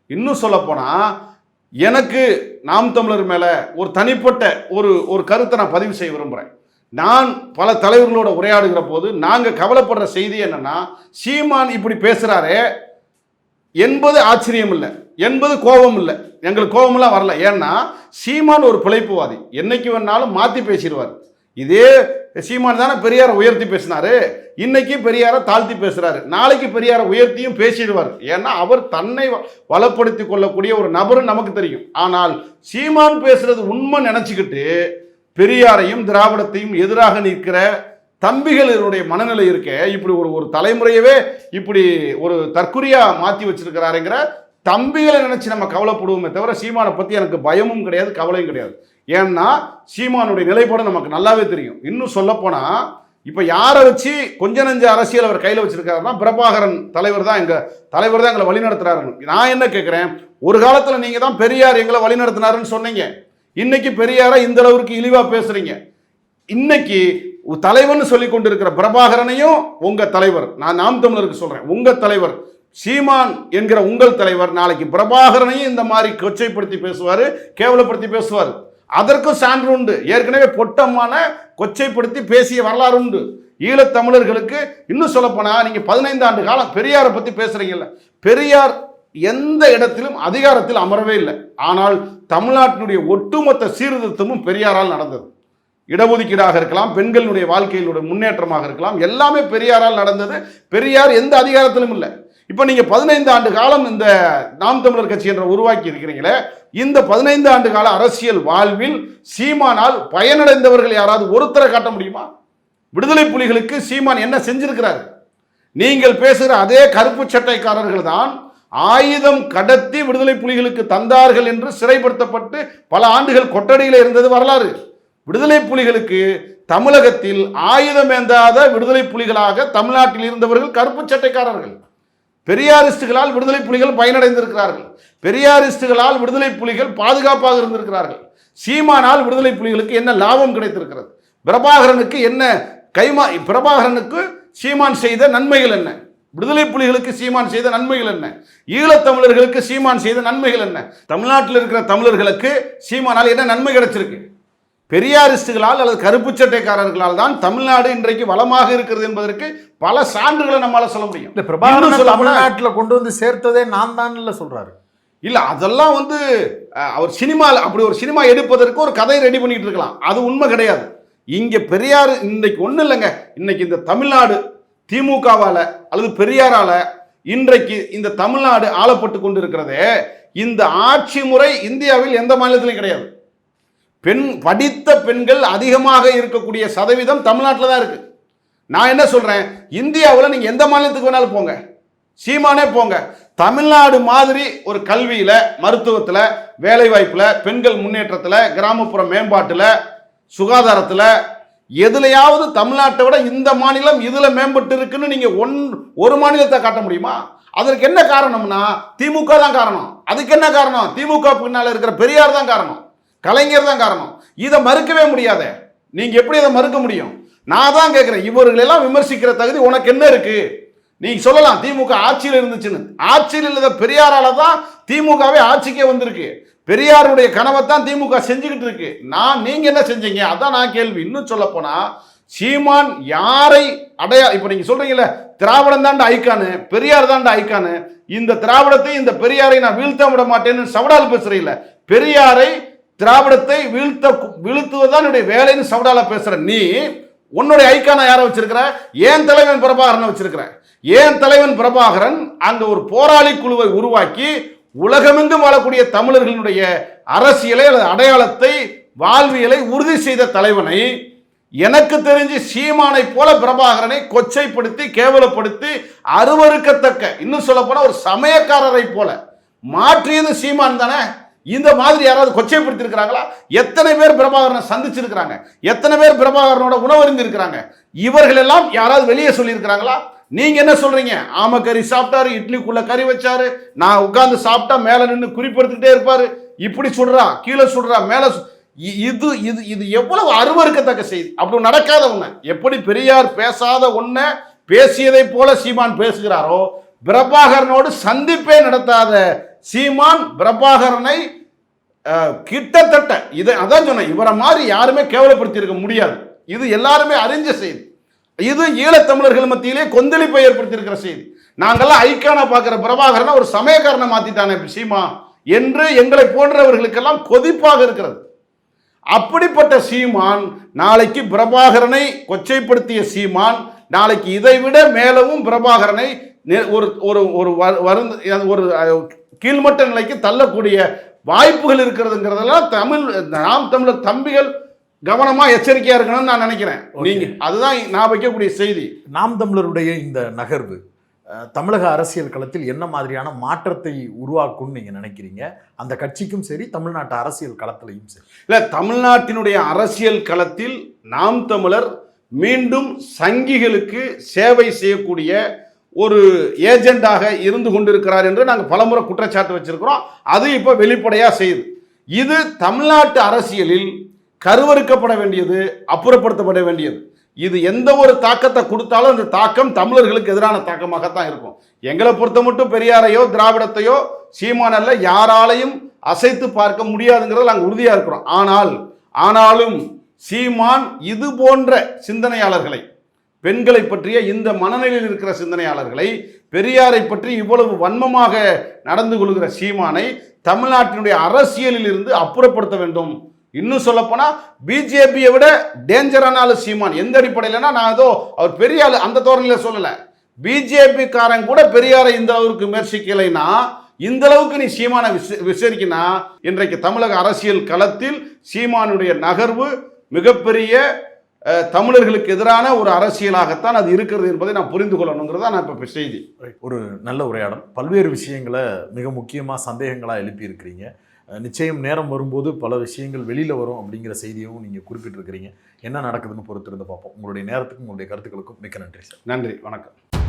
இன்னும் சொல்லப்போனா எனக்கு நாம் தமிழர் மேல ஒரு தனிப்பட்ட ஒரு கருத்தை நான் பதிவு செய்ய விரும்புகிறேன். நான் பல தலைவர்களோட உரையாடுகிற போது நாங்கள் கவலைப்படுற செய்தி என்னன்னா, சீமான் இப்படி பேசுறாரே என்பது ஆச்சரியம் இல்லை, என்பது கோபம் இல்லை, எங்களுக்கு கோபமெல்லாம் வரல. ஏன்னா சீமான் ஒரு பிழைப்புவாதி, என்னைக்கு வேணாலும் மாற்றி பேசிடுவார். இதே சீமான் தானே பெரியாரை உயர்த்தி பேசினாரு, இன்னைக்கு பெரியாரை தாழ்த்தி பேசுறாரு, நாளைக்கு பெரியாரை உயர்த்தியும் பேசிடுவார். ஏன்னா அவர் தன்னை வளப்படுத்தி கொள்ளக்கூடிய ஒரு நபர் நமக்கு தெரியும். ஆனால் சீமான் பேசுறது உண்மை நினைச்சுக்கிட்டு பெரியாரையும் திராவிடத்தையும் எதிராக நிற்கிற தம்பிகளுடைய மனநிலை இருக்க, இப்படி ஒரு தலைமுறையவே இப்படி ஒரு தற்குறியா மாற்றி வச்சிருக்கிறாருங்கிற தம்பிகளை நினைச்சு நம்ம கவலைப்படுவோமே தவிர சீமானை பத்தி எனக்கு பயமும் கிடையாது, கவலையும் கிடையாது. ஏன்னா சீமானுடைய நிலைப்பாடு நமக்கு நல்லாவே தெரியும். இன்னும் சொல்ல போனா இப்ப யாரை வச்சு கொஞ்ச நஞ்ச அரசியல் அவர் கையில வச்சிருக்காருன்னா, பிரபாகரன் தலைவர் தான் எங்களை வழிநடத்துறாரு. நான் என்ன கேட்கிறேன், ஒரு காலத்துல நீங்க தான் பெரியார் எங்களை வழிநடத்தினாருன்னு சொன்னீங்க, இன்னைக்கு பெரியாரை இந்த அளவுக்கு இழிவா பேசுறீங்க. இன்னைக்கு தலைவர்னு சொல்லி கொண்டிருக்கிற பிரபாகரனையும் உங்க தலைவர், நான் நாம் தமிழருக்கு சொல்றேன், உங்க தலைவர் சீமான் என்கிற உங்கள் தலைவர் நாளைக்கு பிரபாகரனையும் இந்த மாதிரி கொச்சைப்படுத்தி பேசுவாரு, கேவலப்படுத்தி பேசுவார். அதற்கும் சான்று உண்டு. ஏற்கனவே பொட்டமான கொச்சைப்படுத்தி பேசிய வரலாறு உண்டு. ஈழத்தமிழர்களுக்கு இன்னும் சொல்லப்போனா நீங்க 15 ஆண்டு காலம் பெரியாரை பத்தி பேசுறீங்கல்ல, பெரியார் எந்த இடத்திலும் அதிகாரத்தில் அமரவே இல்லை. ஆனால் தமிழ்நாட்டினுடைய ஒட்டுமொத்த சீர்திருத்தமும் பெரியாரால் நடந்தது. இடஒதுக்கீடாக இருக்கலாம், பெண்களுடைய வாழ்க்கையினுடைய முன்னேற்றமாக இருக்கலாம், எல்லாமே பெரியாரால் நடந்தது. பெரியார் எந்த அதிகாரத்திலும் இல்லை. இப்போ நீங்க 15 ஆண்டு காலம் இந்த நாம் தமிழர் கட்சி என்ற உருவாக்கி இருக்கிறீங்களே, இந்த 15 ஆண்டு கால அரசியல் வாழ்வில் சீமானால் பயனடைந்தவர்கள் யாராவது ஒருத்தரை காட்ட முடியுமா? விடுதலை புலிகளுக்கு சீமான் என்ன செஞ்சிருக்கிறார்? நீங்கள் பேசுகிற அதே கருப்பு சட்டைக்காரர்கள் தான் ஆயுதம் கடத்தி விடுதலை புலிகளுக்கு தந்தார்கள் என்று சிறைப்படுத்தப்பட்டு பல ஆண்டுகள் கொட்டடியில் இருந்தது வரலாறு. விடுதலை புலிகளுக்கு தமிழகத்தில் ஆயுதம் ஏந்தாத விடுதலை புலிகளாக தமிழ்நாட்டில் இருந்தவர்கள் கருப்பு சட்டைக்காரர்கள். பெரியாரிஸ்டுகளால் விடுதலை புலிகள் பயனடைந்திருக்கிறார்கள், பெரியாரிஸ்டுகளால் விடுதலை புலிகள் பாதுகாப்பாக இருந்திருக்கிறார்கள். சீமானால் விடுதலை புலிகளுக்கு என்ன லாபம் கிடைத்திருக்கிறது? பிரபாகரனுக்கு என்ன பிரபாகரனுக்கு சீமான் செய்த நன்மைகள் என்ன? விடுதலை புலிகளுக்கு சீமான் செய்த நன்மைகள் என்ன? ஈழத்தமிழர்களுக்கு சீமான் செய்த நன்மைகள் என்ன? தமிழ்நாட்டில் இருக்கிற தமிழர்களுக்கு சீமானால் என்ன நன்மை கிடைச்சிருக்கு? பெரியாரிஸ்டுகளால் அல்லது கருப்பு சட்டைக்காரர்களால் தான் தமிழ்நாடு இன்றைக்கு வளமாக இருக்கிறது என்பதற்கு பல சான்றுகளை நம்மளால சொல்ல முடியும். தமிழ்நாட்டில் கொண்டு வந்து சேர்த்ததே நான் தான் சொல்றாரு. இல்ல அதெல்லாம் வந்து அவர் சினிமாவில் அப்படி ஒரு சினிமா எடுப்பதற்கு ஒரு கதை ரெடி பண்ணிட்டு இருக்கலாம், அது உண்மை கிடையாது. இங்க பெரியார் இன்னைக்கு ஒண்ணு இல்லைங்க, இன்னைக்கு இந்த தமிழ்நாடு திமுகவால அல்லது பெரியாரால இன்றைக்கு இந்த தமிழ்நாடு ஆளப்பட்டு கொண்டு இருக்கிறதே, இந்த ஆட்சி முறை இந்தியாவில் எந்த மாநிலத்திலும் கிடையாது. படித்த பெண்கள் அதிகமாக இருக்கக்கூடிய சதவீதம் தமிழ்நாட்டில் தான் இருக்கு. நான் என்ன சொல்றேன், இந்தியாவில் நீங்க எந்த மாநிலத்துக்கு வேணாலும் போங்க, சீமானே போங்க, தமிழ்நாடு மாதிரி ஒரு கல்வியில, மருத்துவத்தில், வேலை வாய்ப்புல, பெண்கள் முன்னேற்றத்தில், கிராமப்புற மேம்பாட்டில், சுகாதாரத்தில், எதுலையாவது தமிழ்நாட்டை விட இந்த மாநிலம் இதுல மேம்பட்டு இருக்குன்னு நீங்க ஒரு மாநிலத்தை காட்ட முடியுமா? அதற்கு என்ன காரணம்னா திமுக தான் காரணம். அதுக்கு என்ன காரணம்? திமுக பின்னால இருக்கிற பெரியார் தான் காரணம், கலைஞர் தான் காரணம். இதை மறுக்கவே முடியாதே. நீங்க எப்படி இதை மறுக்க முடியும்? நான் தான் கேட்கிறேன், இவர்களெல்லாம் விமர்சிக்கிற தகுதி உனக்கு என்ன இருக்கு? நீங்க சொல்லலாம் திமுக ஆட்சியில் இருந்துச்சுன்னு. ஆட்சியில் இல்லாத பெரியாரால தான் திமுகவே ஆட்சிக்கே வந்திருக்கு. பெரியாருடைய கனவைத்தான் திமுக செஞ்சுக்கிட்டு இருக்கு. நீங்க என்ன செஞ்சீங்க? அதான் நான் கேள்வி. இன்னும் சொல்ல போனா சீமான் யாரை இப்ப நீங்க சொல்றீங்கல்ல, திராவிடம் தாண்ட ஐக்கானு, பெரியார் தாண்ட ஐக்கானு, இந்த திராவிடத்தை இந்த பெரியாரை நான் வீழ்த்த விட மாட்டேன்னு சவடால் பேசுறீங்கள. பெரியாரை திராவிடத்தை வீழ்த்துவதுதான் என்னுடைய வேலைன்னு சவடால பேசுற நீ உன்னுடைய ஐக்கான யாரை வச்சிருக்கிற? ஏன் தலைவன் பிரபாகரன் வச்சிருக்கிற. ஏன் தலைவன் பிரபாகரன் அங்க ஒரு போராளி குழுவை உருவாக்கி உலகமெங்கும் வாழக்கூடிய தமிழர்களுடைய அரசியலை அல்லது அடையாளத்தை, வாழ்வியலை உறுதி செய்த தலைவனை, எனக்கு தெரிஞ்சு சீமானை போல பிரபாகரனை கொச்சைப்படுத்தி, கேவலப்படுத்தி, அருவருக்கத்தக்க, இன்னும் சொல்ல போனா ஒரு சமயக்காரரை போல மாற்றியது சீமான் தானே. இந்த மாதிரி யாராவது கொச்சைப்படுத்தி இருக்கிறாங்களா? எத்தனை பேர் பிரபாகரனை சந்திச்சிருக்கிறாங்க? எத்தனை பேர் பிரபாகரனோட உணவருந்தி இருக்கிறாங்க? இவர்கள் எல்லாம் யாராவது வெளியே சொல்லி இருக்கிறாங்களா? நீங்க என்ன சொல்றீங்க? ஆமக்கறி சாப்பிட்டாரு, இட்லிக்குள்ள கறி வச்சாரு, நான் உட்கார்ந்து சாப்பிட்டா மேல நின்று குறிப்பெடுத்துக்கிட்டே இருப்பாரு, இப்படி சுடுறா, கீழே சுடுறா, மேல இது இது இது எவ்வளவு அருவருக்கத்தக்க செய்தி. அப்படி நடக்காத ஒண்ணு. எப்படி பெரியார் பேசாத ஒண்ண பேசியதை போல சீமான் பேசுகிறாரோ, பிரபாகரனோடு சந்திப்பே நடத்தாத சீமான் பிரபாகரனை கிட்டத்தட்ட இதை அதான் சொன்ன, இவரை மாதிரி யாருமே கேவலப்படுத்தி இருக்க முடியாது. இது எல்லாருமே அறிஞ்ச செய்தி. இது ஈழத்தமிழர்கள் மத்தியிலே கொந்தளிப்பை ஏற்படுத்தி இருக்கிற செய்தி. நாங்கெல்லாம் ஐக்கான பார்க்கிற பிரபாகரனை ஒரு சமயக்காரனை மாத்திட்டானே சீமா என்று எங்களை போன்றவர்களுக்கெல்லாம் கொதிப்பாக இருக்கிறது. அப்படிப்பட்ட சீமான் நாளைக்கு பிரபாகரனை கொச்சைப்படுத்திய சீமான் நாளைக்கு இதைவிட மேலவும் பிரபாகரனை ஒரு கீழ்மட்ட நிலைக்கு தள்ளக்கூடிய வாய்ப்புகள் இருக்கிறதுங்கிறதெல்லாம் நாம் தமிழர் தம்பிகள் கவனமா எச்சரிக்கையா இருக்கணும்னு நான் நினைக்கிறேன். நீங்க அதுதான் நான் வைக்கக்கூடிய செய்தி. நாம் தமிழருடைய இந்த நகர்வு தமிழக அரசியல் களத்தில் என்ன மாதிரியான மாற்றத்தை உருவாக்கும்னு நீங்க நினைக்கிறீங்க? அந்த கட்சிக்கும் சரி, தமிழ்நாட்டு அரசியல் களத்திலையும் சரி. இல்ல, தமிழ்நாட்டினுடைய அரசியல் களத்தில் நாம் தமிழர் மீண்டும் சங்கிகளுக்கு சேவை செய்யக்கூடிய ஒரு ஏஜெண்டாக இருந்து கொண்டிருக்கிறார் என்று நாங்கள் பலமுறை குற்றச்சாட்டு வச்சிருக்கிறோம். அது இப்போ வெளிப்படையா செய்யுது. இது தமிழ்நாட்டு அரசியலில் கருவறுக்கப்பட வேண்டியது, அப்புறப்படுத்தப்பட வேண்டியது. இது எந்த ஒரு தாக்கத்தை கொடுத்தாலும் அந்த தாக்கம் தமிழர்களுக்கு எதிரான தாக்கமாகத்தான் இருக்கும். எங்களை பொறுத்த மட்டும் பெரியாரையோ திராவிடத்தையோ சீமானல்ல யாராலையும் அசைத்து பார்க்க முடியாதுங்கிறத நாங்கள் உறுதியாக இருக்கிறோம். ஆனாலும் சீமான் இது போன்ற சிந்தனையாளர்களை, பெண்களை பற்றிய இந்த மனநிலையில் இருக்கிற சிந்தனையாளர்களை, பெரியாரை பற்றி இவ்வளவு வன்மமாக நடந்து கொள்கிற சீமானை தமிழ்நாட்டினுடைய அரசியலில் இருந்து அப்புறப்படுத்த வேண்டும். இன்னும் சொல்ல போனா பிஜேபியை விட டேஞ்சரான ஆளு சீமான். எந்த அடிப்படையிலனா, நான் ஏதோ அவர் பெரிய ஆளு அந்த தோரணையில சொல்லல. பிஜேபி காரன் கூட பெரியாரை இந்த அளவுக்கு விமர்சிக்கலைன்னா, இந்த அளவுக்கு நீ சீமானை விசாரிக்கினா, இன்றைக்கு தமிழக அரசியல் களத்தில் சீமானுடைய நகர்வு மிகப்பெரிய தமிழர்களுக்கு எதிரான ஒரு அரசியலாகத்தான் அது இருக்கிறது என்பதை நான் புரிந்து கொள்ளணுங்கிறதா நான் இப்போ செய்தி. ஒரு நல்ல உரையாடல். பல்வேறு விஷயங்களை மிக முக்கியமாக சந்தேகங்களாக எழுப்பி இருக்கிறீங்க. நிச்சயம் நேரம் வரும்போது பல விஷயங்கள் வெளியில் வரும் அப்படிங்கிற செய்தியும் நீங்கள் குறிப்பிட்டிருக்கிறீங்க. என்ன நடக்குதுன்னு பொறுத்திருந்து பார்ப்போம். உங்களுடைய நேரத்துக்கும் உங்களுடைய கருத்துக்களுக்கும் மிக்க நன்றி சார். நன்றி, வணக்கம்.